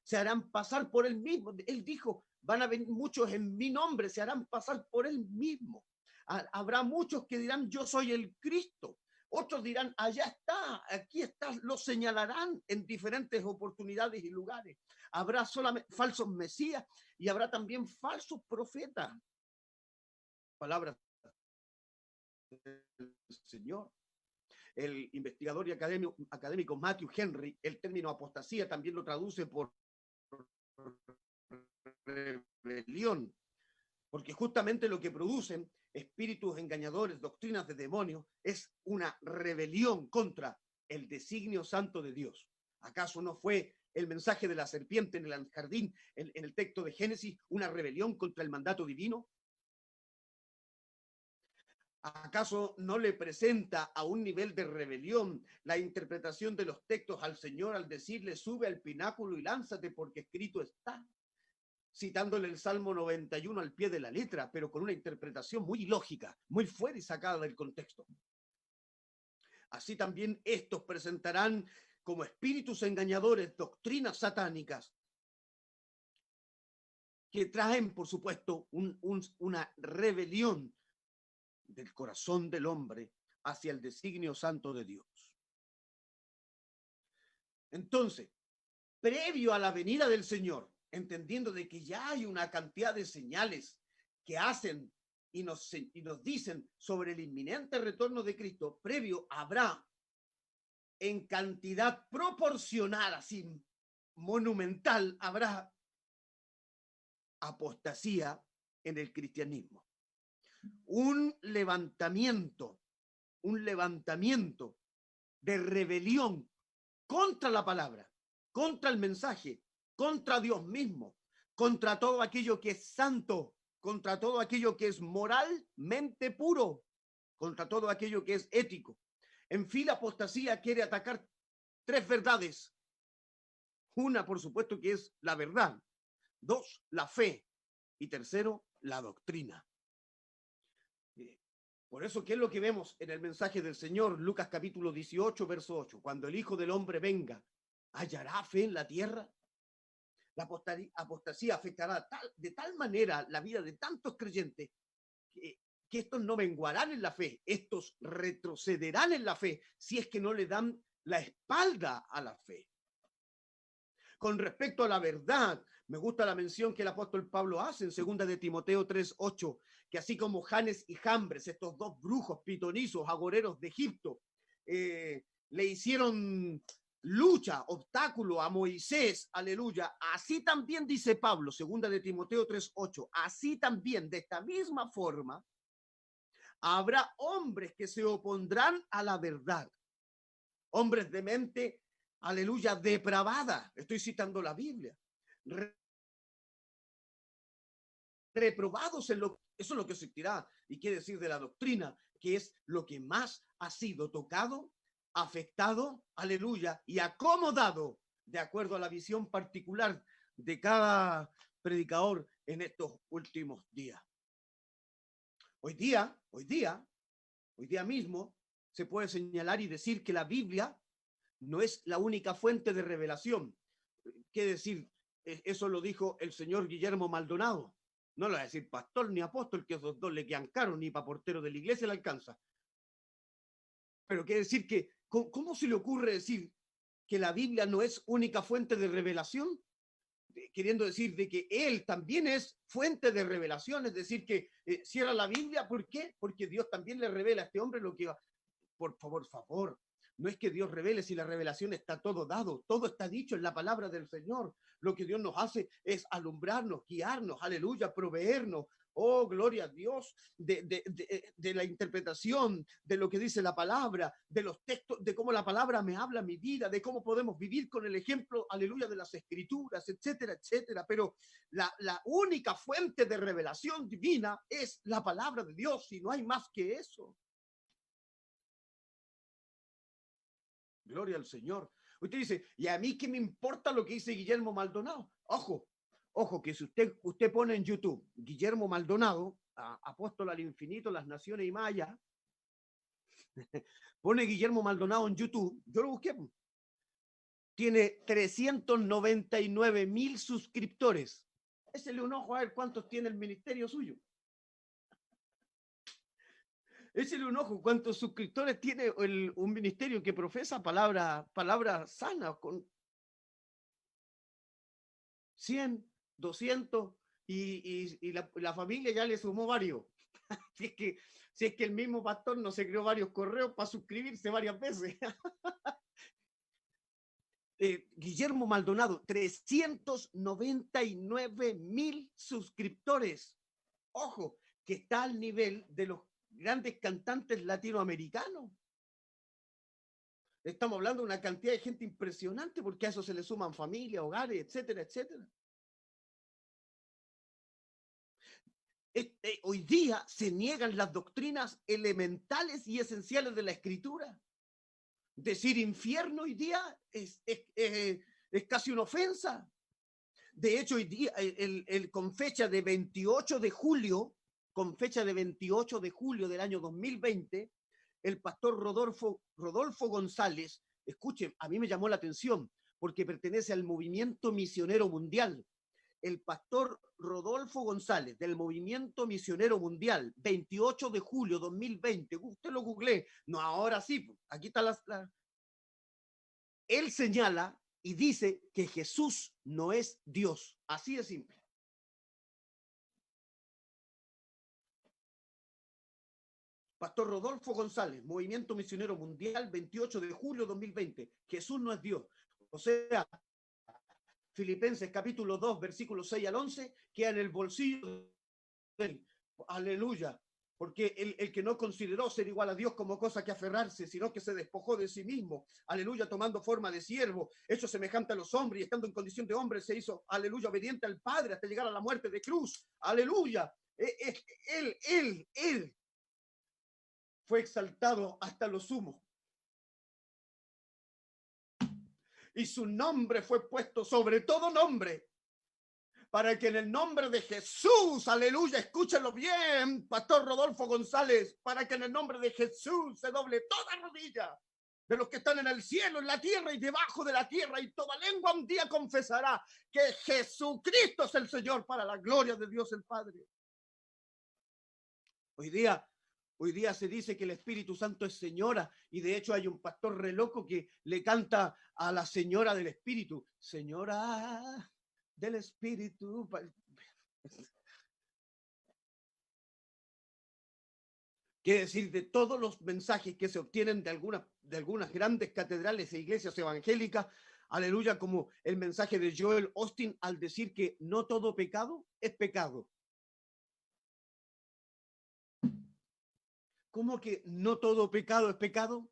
Se harán pasar por él mismo. Él dijo, van a venir muchos en mi nombre, se harán pasar por él mismo. Habrá muchos que dirán, yo soy el Cristo. Otros dirán, allá está, aquí está, lo señalarán en diferentes oportunidades y lugares. Habrá solamente falsos mesías y habrá también falsos profetas. Palabras del Señor. El investigador y académico Matthew Henry, el término apostasía también lo traduce por rebelión, porque justamente lo que producen espíritus engañadores, doctrinas de demonios, es una rebelión contra el designio santo de Dios. ¿Acaso no fue el mensaje de la serpiente en el jardín, en el texto de Génesis, una rebelión contra el mandato divino? ¿Acaso no le presenta a un nivel de rebelión la interpretación de los textos al Señor al decirle, sube al pináculo y lánzate porque escrito está? Citándole el Salmo 91 al pie de la letra, pero con una interpretación muy ilógica, muy fuera y sacada del contexto. Así también estos presentarán como espíritus engañadores doctrinas satánicas que traen, por supuesto, una rebelión del corazón del hombre hacia el designio santo de Dios. Entonces, previo a la venida del Señor, entendiendo de que ya hay una cantidad de señales que hacen y nos dicen sobre el inminente retorno de Cristo, previo habrá en cantidad proporcional, así monumental, habrá apostasía en el cristianismo. Un levantamiento de rebelión contra la palabra, contra el mensaje, contra Dios mismo, contra todo aquello que es santo, contra todo aquello que es moralmente puro. contra todo aquello que es ético. En fin, la apostasía quiere atacar tres verdades. Una, por supuesto, que es la verdad. Dos, la fe. Y tercero, la doctrina. Por eso, ¿qué es lo que vemos en el mensaje del Señor? Lucas capítulo 18, verso 8. Cuando el Hijo del Hombre venga, ¿hallará fe en la tierra? La apostasía afectará de tal manera la vida de tantos creyentes que estos no menguarán en la fe, estos retrocederán en la fe si es que no le dan la espalda a la fe. Con respecto a la verdad, me gusta la mención que el apóstol Pablo hace en 2 de Timoteo 3:8, que así como Janes y Jambres, estos dos brujos pitonizos, agoreros de Egipto, le hicieron lucha, obstáculo a Moisés, aleluya, así también dice Pablo, 2 de Timoteo 3:8, así también, de esta misma forma, habrá hombres que se opondrán a la verdad, hombres de mente, aleluya, depravada, estoy citando la Biblia, reprobados en lo, eso es lo que se dirá, y quiere decir de la doctrina, que es lo que más ha sido tocado, afectado, aleluya, y acomodado de acuerdo a la visión particular de cada predicador en estos últimos días. Hoy día mismo se puede señalar y decir que la Biblia no es la única fuente de revelación. ¿Qué decir? Eso lo dijo el señor Guillermo Maldonado. No lo va a decir pastor ni apóstol, que esos dos le quedan caros, ni para portero de la iglesia le alcanza. Pero quiere decir que, ¿cómo se le ocurre decir que la Biblia no es única fuente de revelación? Queriendo decir de que él también es fuente de revelación, es decir, que cierra la Biblia. ¿Por qué? Porque Dios también le revela a este hombre lo que va. Por favor, no es que Dios revele, si la revelación está todo dado, todo está dicho en la palabra del Señor. Lo que Dios nos hace es alumbrarnos, guiarnos, aleluya, proveernos. Oh, gloria a Dios, de la interpretación de lo que dice la palabra, de los textos, de cómo la palabra me habla mi vida, de cómo podemos vivir con el ejemplo, aleluya, de las escrituras, etcétera, etcétera. Pero la única fuente de revelación divina es la palabra de Dios, y no hay más que eso. Gloria al Señor. Usted dice, ¿y a mí qué me importa lo que dice Guillermo Maldonado? Ojo, que si usted pone en YouTube Guillermo Maldonado, apóstol al infinito, las naciones y más allá, pone Guillermo Maldonado en YouTube, yo lo busqué, tiene 399,000 suscriptores. Échele un ojo a ver cuántos tiene el ministerio suyo. Échele un ojo cuántos suscriptores tiene un ministerio que profesa palabra sana, con 100, 200, y la familia ya le sumó varios. Si es que el mismo pastor no se creó varios correos para suscribirse varias veces. Guillermo Maldonado, 399,000 suscriptores. Ojo, que está al nivel de los grandes cantantes latinoamericanos. Estamos hablando de una cantidad de gente impresionante, porque a eso se le suman familias, hogares, etcétera, etcétera. Hoy día se niegan las doctrinas elementales y esenciales de la Escritura. Decir infierno hoy día es casi una ofensa. De hecho, hoy día, con fecha de 28 de julio, del año 2020, el pastor Rodolfo González, escuchen, a mí me llamó la atención porque pertenece al Movimiento Misionero Mundial. El pastor Rodolfo González del Movimiento Misionero Mundial, 28 de julio 2020, usted lo googlee, no, ahora sí, aquí está él señala y dice que Jesús no es Dios, así de simple. Pastor Rodolfo González, Movimiento Misionero Mundial, 28 de julio 2020. Jesús no es Dios. O sea, Filipenses capítulo 2, versículos 6 al 11, queda en el bolsillo de él. Aleluya. Porque el que no consideró ser igual a Dios como cosa que aferrarse, sino que se despojó de sí mismo, aleluya, tomando forma de siervo, hecho semejante a los hombres, y estando en condición de hombre, se hizo, aleluya, obediente al Padre hasta llegar a la muerte de cruz. Aleluya. Él fue exaltado hasta lo sumo. Y su nombre fue puesto sobre todo nombre, para que en el nombre de Jesús, aleluya, escúchenlo bien, Pastor Rodolfo González, para que en el nombre de Jesús se doble toda rodilla de los que están en el cielo, en la tierra y debajo de la tierra, y toda lengua un día confesará que Jesucristo es el Señor, para la gloria de Dios el Padre. Hoy día se dice que el Espíritu Santo es señora, y de hecho hay un pastor re loco que le canta a la señora del Espíritu: señora del Espíritu. Quiere decir, de todos los mensajes que se obtienen de algunas grandes catedrales e iglesias evangélicas, aleluya, como el mensaje de Joel Osteen al decir que no todo pecado es pecado. ¿Cómo que no todo pecado es pecado?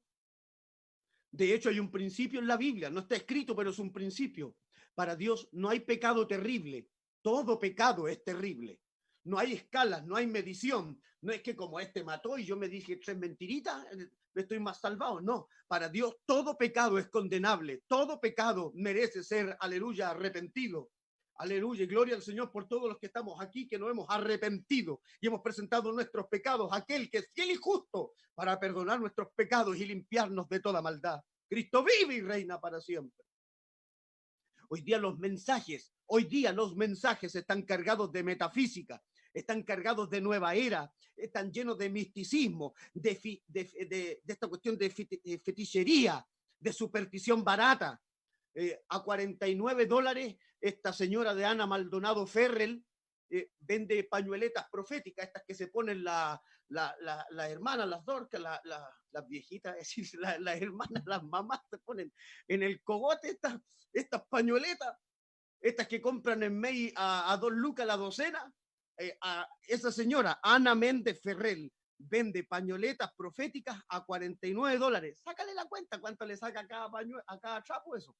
De hecho, hay un principio en la Biblia, no está escrito, pero es un principio. Para Dios no hay pecado terrible, todo pecado es terrible. No hay escalas, no hay medición. No es que como este mató y yo me dije 3 mentiritas, estoy más salvado. No, para Dios todo pecado es condenable, todo pecado merece ser, aleluya, arrepentido. Aleluya, y gloria al Señor por todos los que estamos aquí, que nos hemos arrepentido y hemos presentado nuestros pecados a aquel que es fiel y justo para perdonar nuestros pecados y limpiarnos de toda maldad. Cristo vive y reina para siempre. Hoy día los mensajes están cargados de metafísica, están cargados de nueva era, están llenos de misticismo, de esta cuestión de fetichería, de superstición barata. A $49, esta señora de Ana Maldonado Ferrell vende pañueletas proféticas, estas que se ponen las hermanas, las dorcas, las viejitas, es decir, las hermanas, las mamás se ponen en el cogote estas pañueletas, estas que compran en May a 2 lucas la docena. A esa señora, Ana Méndez Ferrell, vende pañoletas proféticas a $49. Sácale la cuenta cuánto le saca a cada trapo eso.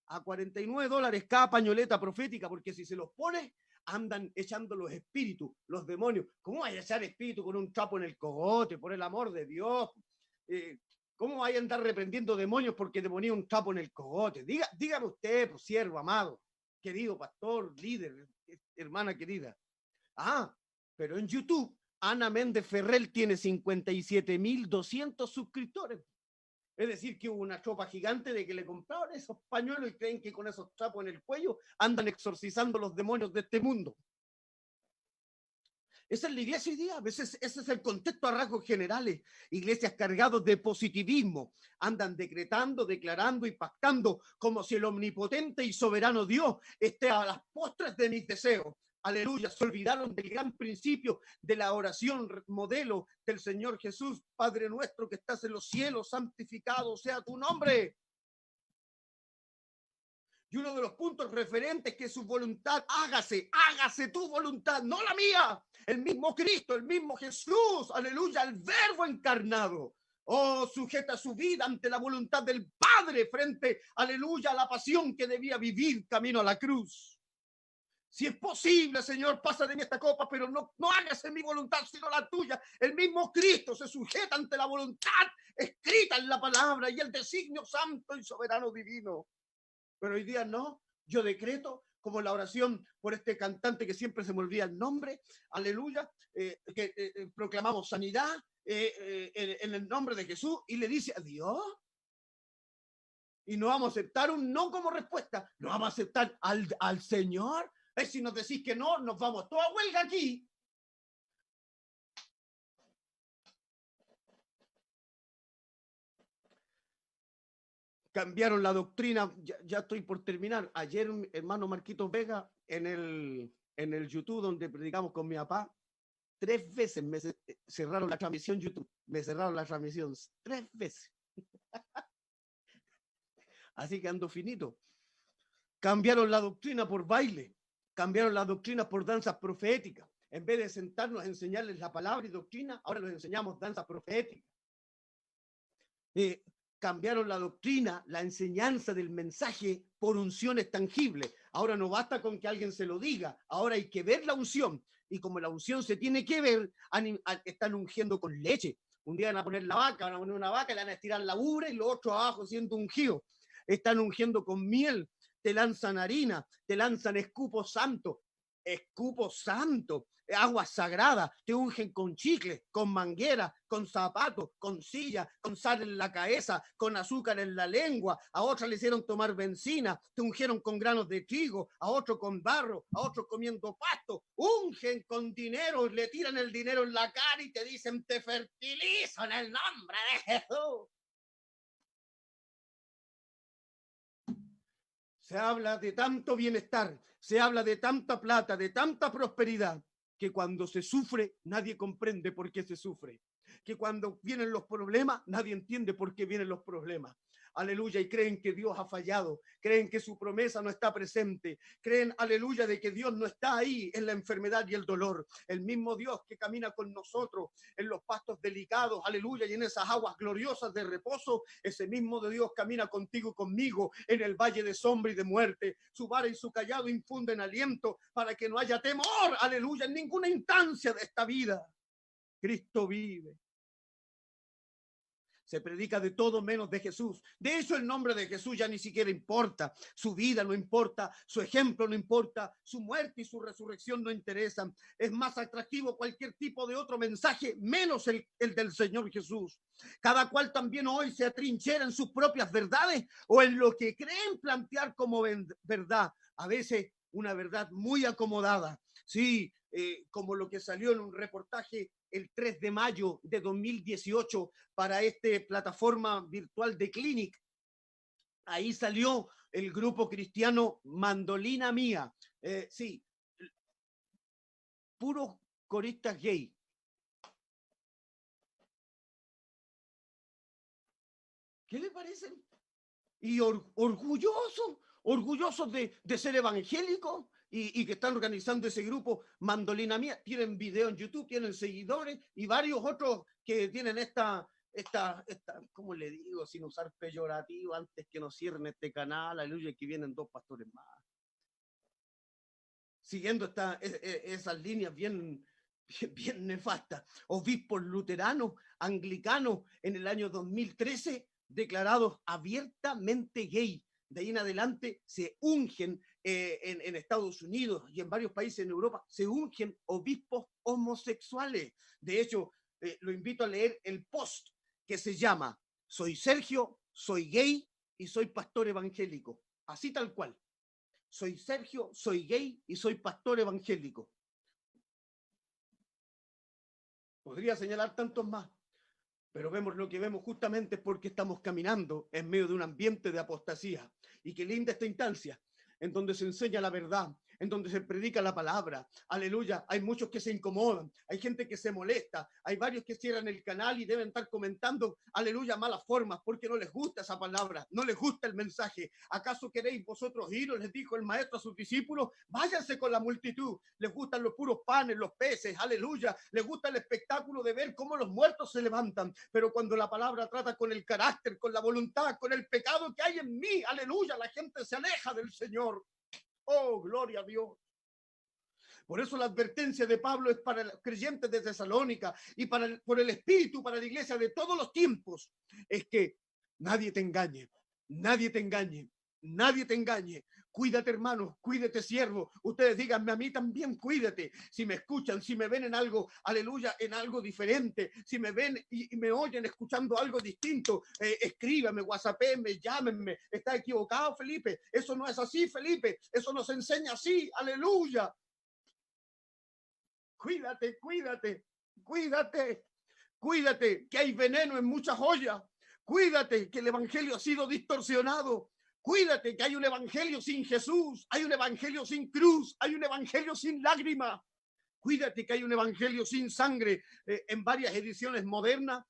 A $49 cada pañoleta profética, porque si se los pone, andan echando los espíritus, los demonios. ¿Cómo vaya a echar espíritu con un trapo en el cogote, por el amor de Dios? ¿Cómo vaya a andar reprendiendo demonios porque te ponía un trapo en el cogote? Dígame usted, pues, siervo amado, querido pastor, líder, hermana querida. Pero en YouTube, Ana Méndez Ferrell tiene 57.200 suscriptores. Es decir, que hubo una tropa gigante de que le compraron esos pañuelos y creen que con esos trapos en el cuello andan exorcizando los demonios de este mundo. Esa es la iglesia hoy día. A veces ese es el contexto a rasgos generales. Iglesias cargados de positivismo. Andan decretando, declarando y pactando como si el omnipotente y soberano Dios esté a las postres de mis deseos. Aleluya, se olvidaron del gran principio de la oración modelo del Señor Jesús. Padre nuestro que estás en los cielos, santificado sea tu nombre. Y uno de los puntos referentes que su voluntad, hágase tu voluntad, no la mía. El mismo Cristo, el mismo Jesús, aleluya, el verbo encarnado. Sujeta su vida ante la voluntad del Padre frente, aleluya, a la pasión que debía vivir camino a la cruz. Si es posible, Señor, pasa de mí esta copa, pero no hágase mi voluntad, sino la tuya. El mismo Cristo se sujeta ante la voluntad escrita en la palabra y el designio santo y soberano divino. Pero hoy día no. Yo decreto, como la oración por este cantante que siempre se me olvida el nombre, aleluya, que proclamamos sanidad en el nombre de Jesús, y le dice a Dios. Y no vamos a aceptar un no como respuesta, no vamos a aceptar al Señor. Si nos decís que no, nos vamos toda huelga aquí. Cambiaron la doctrina, ya estoy por terminar. Ayer, hermano Marquitos Vega, en el YouTube donde predicamos con mi papá, 3 veces me cerraron la transmisión YouTube. Me cerraron la transmisión 3 veces. Así que ando finito. Cambiaron la doctrina por baile. Cambiaron la doctrina por danzas proféticas. En vez de sentarnos a enseñarles la palabra y doctrina, ahora les enseñamos danzas proféticas. Cambiaron la doctrina, la enseñanza del mensaje por unciones tangibles. Ahora no basta con que alguien se lo diga, ahora hay que ver la unción. Y como la unción se tiene que ver, están ungiendo con leche. Un día van a poner la vaca, van a poner una vaca, le van a estirar la ubre y los otros abajo siendo ungidos. Están ungiendo con miel, te lanzan harina, te lanzan escupo santo, agua sagrada, te ungen con chicle, con manguera, con zapatos, con silla, con sal en la cabeza, con azúcar en la lengua. A otras le hicieron tomar benzina, te ungieron con granos de trigo, a otro con barro, a otros comiendo pasto, ungen con dinero, le tiran el dinero en la cara y te dicen te fertilizo en el nombre de Jesús. Se habla de tanto bienestar, se habla de tanta plata, de tanta prosperidad, que cuando se sufre, nadie comprende por qué se sufre. Que cuando vienen los problemas, nadie entiende por qué vienen los problemas. Aleluya, y creen que Dios ha fallado, creen que su promesa no está presente, creen, aleluya, de que Dios no está ahí en la enfermedad y el dolor. El mismo Dios que camina con nosotros en los pastos delicados, aleluya, y en esas aguas gloriosas de reposo, ese mismo de Dios camina contigo y conmigo en el valle de sombra y de muerte. Su vara y su callado infunden aliento para que no haya temor, aleluya, en ninguna instancia de esta vida. Cristo vive. Se predica de todo menos de Jesús. De eso el nombre de Jesús ya ni siquiera importa. Su vida no importa, su ejemplo no importa, su muerte y su resurrección no interesan. Es más atractivo cualquier tipo de otro mensaje, menos el del Señor Jesús. Cada cual también hoy se atrinchera en sus propias verdades o en lo que creen plantear como verdad. A veces una verdad muy acomodada. Sí, como lo que salió en un reportaje el 3 de mayo de 2018 para esta plataforma virtual de Clinic. Ahí salió el grupo cristiano Mandolina Mía. Sí, puros coristas gay. ¿Qué le parece? Y orgullosos de ser evangélicos. Y que están organizando ese grupo Mandolina Mía, tienen video en YouTube, tienen seguidores y varios otros que tienen esta, ¿cómo le digo? Sin usar peyorativo, antes que nos cierren este canal, aleluya, que vienen 2 pastores más. Siguiendo esas líneas bien nefastas, obispos luteranos, anglicanos, en el año 2013, declarados abiertamente gay. De ahí en adelante se ungen en Estados Unidos y en varios países en Europa, se ungen obispos homosexuales. De hecho, lo invito a leer el post que se llama "Soy Sergio, soy gay y soy pastor evangélico". Así tal cual. Soy Sergio, soy gay y soy pastor evangélico. Podría señalar tantos más. Pero vemos lo que vemos justamente porque estamos caminando en medio de un ambiente de apostasía. Y qué linda esta instancia, en donde se enseña la verdad, en donde se predica la palabra. Aleluya, hay muchos que se incomodan, hay gente que se molesta, hay varios que cierran el canal y deben estar comentando, aleluya, malas formas, porque no les gusta esa palabra, no les gusta el mensaje. ¿Acaso queréis vosotros iros? Les dijo el maestro a sus discípulos, váyanse con la multitud. Les gustan los puros panes, los peces, aleluya, les gusta el espectáculo de ver cómo los muertos se levantan, pero cuando la palabra trata con el carácter, con la voluntad, con el pecado que hay en mí, aleluya, la gente se aleja del Señor. Oh, gloria a Dios. Por eso la advertencia de Pablo es para los creyentes de Tesalónica y por el Espíritu, para la iglesia de todos los tiempos, es que nadie te engañe, nadie te engañe, nadie te engañe. Cuídate, hermano, cuídate, siervo. Ustedes díganme a mí también, cuídate. Si me escuchan, si me ven en algo, aleluya, en algo diferente, si me ven y me oyen escuchando algo distinto, escríbame, whatsappéme, llámenme. ¿Está equivocado, Felipe? Eso no es así, Felipe. Eso nos enseña así, aleluya. Cuídate, cuídate, cuídate, cuídate, que hay veneno en muchas ollas. Cuídate, que el evangelio ha sido distorsionado. Cuídate, que hay un evangelio sin Jesús, hay un evangelio sin cruz, hay un evangelio sin lágrima. Cuídate, que hay un evangelio sin sangre. En varias ediciones modernas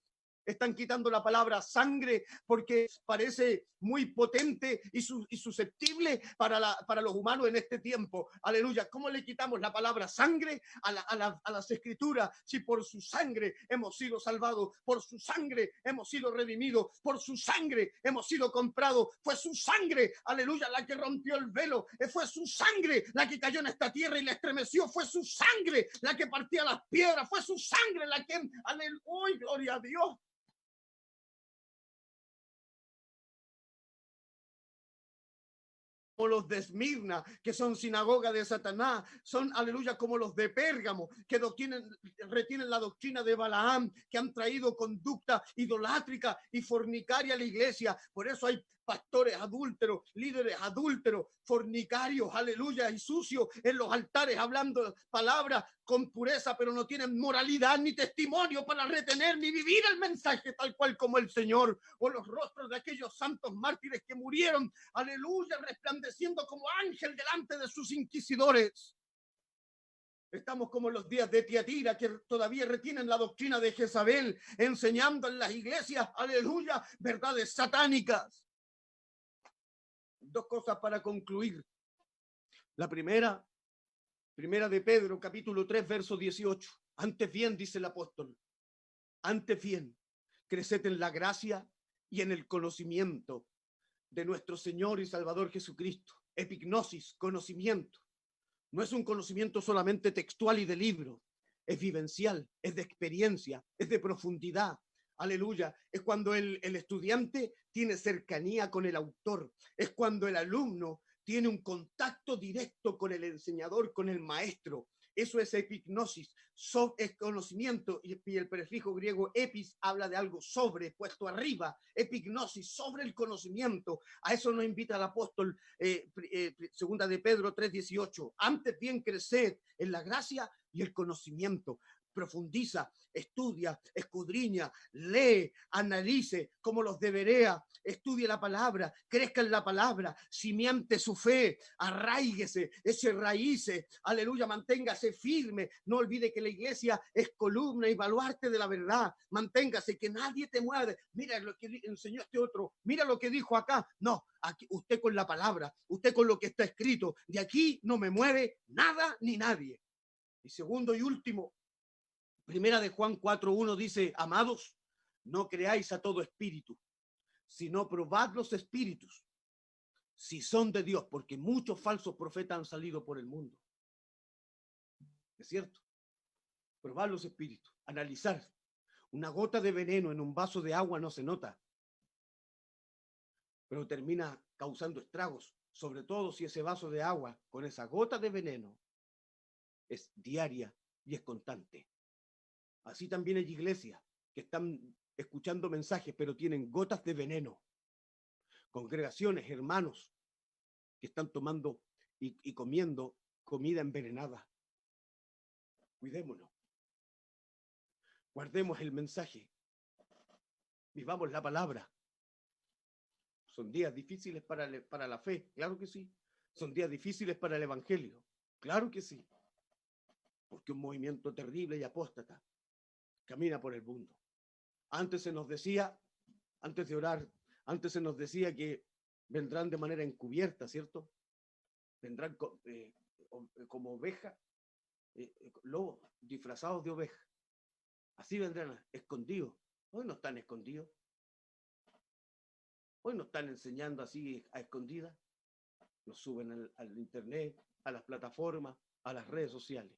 están quitando la palabra sangre porque parece muy potente y susceptible para los humanos en este tiempo. Aleluya. ¿Cómo le quitamos la palabra sangre a las escrituras? Si por su sangre hemos sido salvados, por su sangre hemos sido redimidos, por su sangre hemos sido comprados. Fue su sangre, aleluya, la que rompió el velo. Fue su sangre la que cayó en esta tierra y la estremeció. Fue su sangre la que partía las piedras. Fue su sangre la que, aleluya, gloria a Dios. Como los de Esmirna, que son sinagoga de Satanás, son, aleluya, como los de Pérgamo, que retienen la doctrina de Balaam, que han traído conducta idolátrica y fornicaria a la iglesia. Por eso hay pastores adúlteros, líderes adúlteros, fornicarios, aleluya, y sucios en los altares, hablando palabras con pureza, pero no tienen moralidad ni testimonio para retener ni vivir el mensaje tal cual como el Señor. O los rostros de aquellos santos mártires que murieron, aleluya, resplandeciendo como ángel delante de sus inquisidores. Estamos como los días de Tiatira, que todavía retienen la doctrina de Jezabel, enseñando en las iglesias, aleluya, verdades satánicas. Dos cosas para concluir. La primera de Pedro, capítulo 3, verso 18. Antes bien, dice el apóstol, antes bien, creced en la gracia y en el conocimiento de nuestro Señor y Salvador Jesucristo. Epignosis, conocimiento. No es un conocimiento solamente textual y de libro, es vivencial, es de experiencia, es de profundidad. Aleluya, es cuando el estudiante tiene cercanía con el autor, es cuando el alumno tiene un contacto directo con el enseñador, con el maestro. Eso es epignosis, es conocimiento, y el prefijo griego epis habla de algo sobre, puesto arriba, epignosis, sobre el conocimiento. A eso nos invita el apóstol, segunda de Pedro 3:18. Antes bien creced en la gracia y el conocimiento. Profundiza, estudia, escudriña, lee, analice como los de Berea, estudie la palabra, crezca en la palabra, cimiente su fe, arraíguese, eche raíces, aleluya, manténgase firme, no olvide que la iglesia es columna y baluarte de la verdad, manténgase, que nadie te mueve. Mira lo que enseñó este otro, mira lo que dijo acá. No, aquí usted con la palabra, usted con lo que está escrito, de aquí no me mueve nada ni nadie. Y segundo y último, Primera de Juan 4:1 dice, amados, no creáis a todo espíritu, sino probad los espíritus, si son de Dios, porque muchos falsos profetas han salido por el mundo. ¿Es cierto? Probad los espíritus, analizar. Una gota de veneno en un vaso de agua no se nota, pero termina causando estragos, sobre todo si ese vaso de agua con esa gota de veneno es diaria y es constante. Así también hay iglesias que están escuchando mensajes, pero tienen gotas de veneno. Congregaciones, hermanos, que están tomando y comiendo comida envenenada. Cuidémonos. Guardemos el mensaje. Vivamos la palabra. Son días difíciles para la fe, claro que sí. Son días difíciles para el evangelio, claro que sí. Porque un movimiento terrible y apóstata camina por el mundo. Antes se nos decía, antes de orar, antes se nos decía que vendrán de manera encubierta, ¿cierto? Vendrán como ovejas, lobos disfrazados de ovejas. Así vendrán escondidos. Hoy no están escondidos. Hoy no están enseñando así a escondidas. Los suben al internet, a las plataformas, a las redes sociales.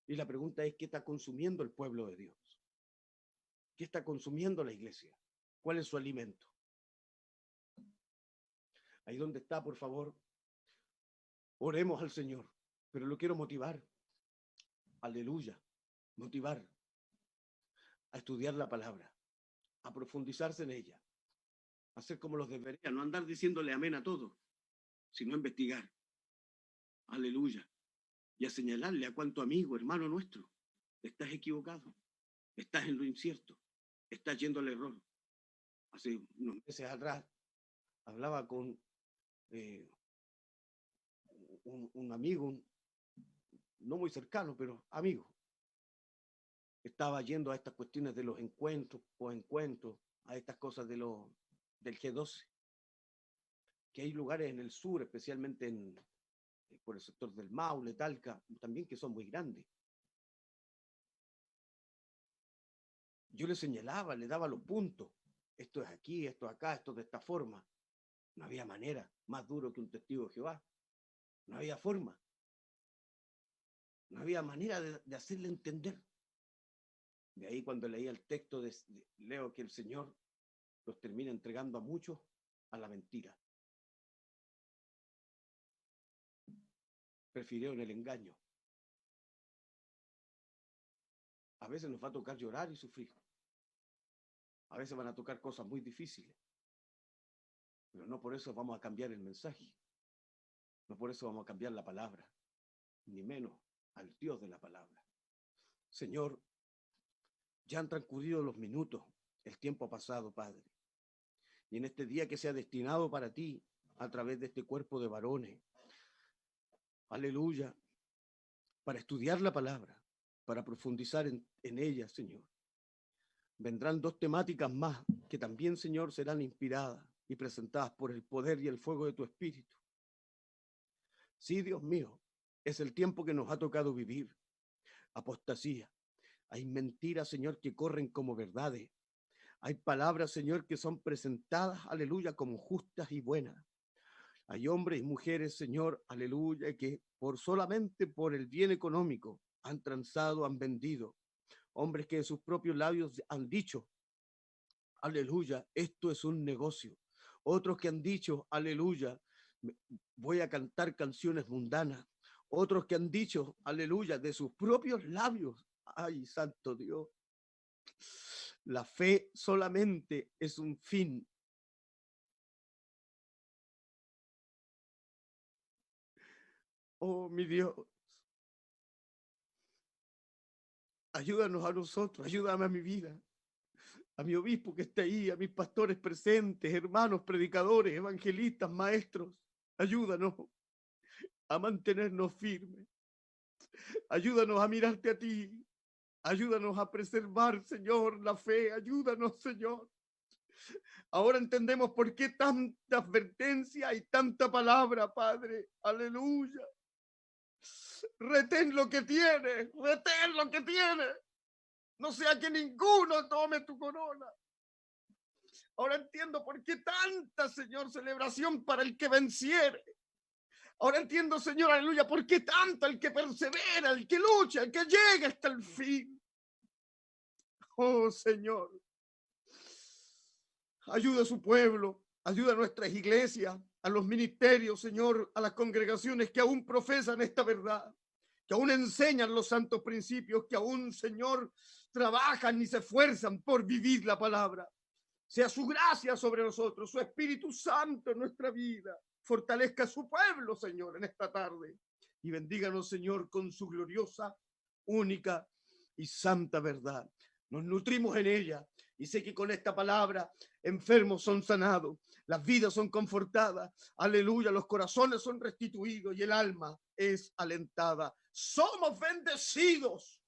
Y la pregunta es, ¿qué está consumiendo el pueblo de Dios? ¿Qué está consumiendo la iglesia? ¿Cuál es su alimento? Ahí donde está, por favor, oremos al Señor. Pero lo quiero motivar. Aleluya. Motivar a estudiar la palabra, a profundizarse en ella, a hacer como los debería, no andar diciéndole amén a todo, sino investigar. Aleluya. Y a señalarle a cuánto amigo, hermano nuestro, estás equivocado, estás en lo incierto, estás yendo al error. Hace unos meses atrás hablaba con un amigo, no muy cercano, pero amigo. estaba yendo a estas cuestiones de los encuentros, a estas cosas del G12, que hay lugares en el sur, especialmente por el sector del Maule, Talca, también que son muy grandes. Yo le señalaba, le daba los puntos. Esto es aquí, esto es acá, esto de esta forma. No había manera, más duro que un testigo de Jehová. No había forma. No había manera de hacerle entender. De ahí cuando leía el texto, leo que el Señor los termina entregando a muchos a la mentira. Prefirieron el engaño. A veces nos va a tocar llorar y sufrir. A veces van a tocar cosas muy difíciles. Pero no por eso vamos a cambiar el mensaje. No por eso vamos a cambiar la palabra. Ni menos al Dios de la palabra. Señor, ya han transcurrido los minutos. El tiempo ha pasado, Padre. Y en este día que sea destinado para ti, a través de este cuerpo de varones, aleluya, para estudiar la palabra, para profundizar en ella, Señor. Vendrán 2 temáticas más que también, Señor, serán inspiradas y presentadas por el poder y el fuego de tu Espíritu. Sí, Dios mío, es el tiempo que nos ha tocado vivir. Apostasía. Hay mentiras, Señor, que corren como verdades. Hay palabras, Señor, que son presentadas, aleluya, como justas y buenas. Hay hombres y mujeres, Señor, aleluya, que solamente por el bien económico han transado, han vendido. Hombres que de sus propios labios han dicho, aleluya, esto es un negocio. Otros que han dicho, aleluya, voy a cantar canciones mundanas. Otros que han dicho, aleluya, de sus propios labios, ay, santo Dios, la fe solamente es un fin. Oh, mi Dios, ayúdanos a nosotros, ayúdame a mi vida, a mi obispo que está ahí, a mis pastores presentes, hermanos, predicadores, evangelistas, maestros. Ayúdanos a mantenernos firmes. Ayúdanos a mirarte a ti. Ayúdanos a preservar, Señor, la fe. Ayúdanos, Señor. Ahora entendemos por qué tanta advertencia y tanta palabra, Padre. Aleluya. Retén lo que tienes, retén lo que tienes. No sea que ninguno tome tu corona. Ahora entiendo por qué tanta, Señor, celebración para el que venciere. Ahora entiendo, Señor, aleluya, por qué tanto el que persevera, el que lucha, el que llega hasta el fin. Oh, Señor, ayuda a su pueblo, ayuda a nuestras iglesias, a los ministerios, Señor, a las congregaciones que aún profesan esta verdad, que aún enseñan los santos principios, que aún, Señor, trabajan y se esfuerzan por vivir la palabra. Sea su gracia sobre nosotros, su Espíritu Santo en nuestra vida. Fortalezca a su pueblo, Señor, en esta tarde. Y bendíganos, Señor, con su gloriosa, única y santa verdad. Nos nutrimos en ella. Y sé que con esta palabra enfermos son sanados, las vidas son confortadas. Aleluya, los corazones son restituidos y el alma es alentada. Somos bendecidos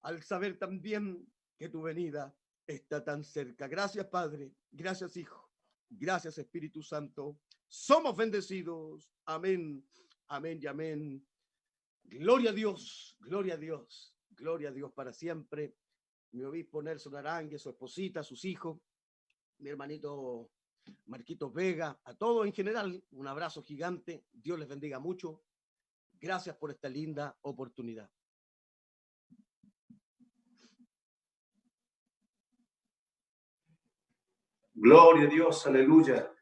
al saber también que tu venida está tan cerca. Gracias, Padre. Gracias, Hijo. Gracias, Espíritu Santo. Somos bendecidos. Amén, amén y amén. Gloria a Dios, gloria a Dios, gloria a Dios para siempre. Mi obispo Nelson Arangue, su esposita, sus hijos, mi hermanito Marquitos Vega, a todos en general, un abrazo gigante. Dios les bendiga mucho. Gracias por esta linda oportunidad. Gloria a Dios, aleluya. Gloria.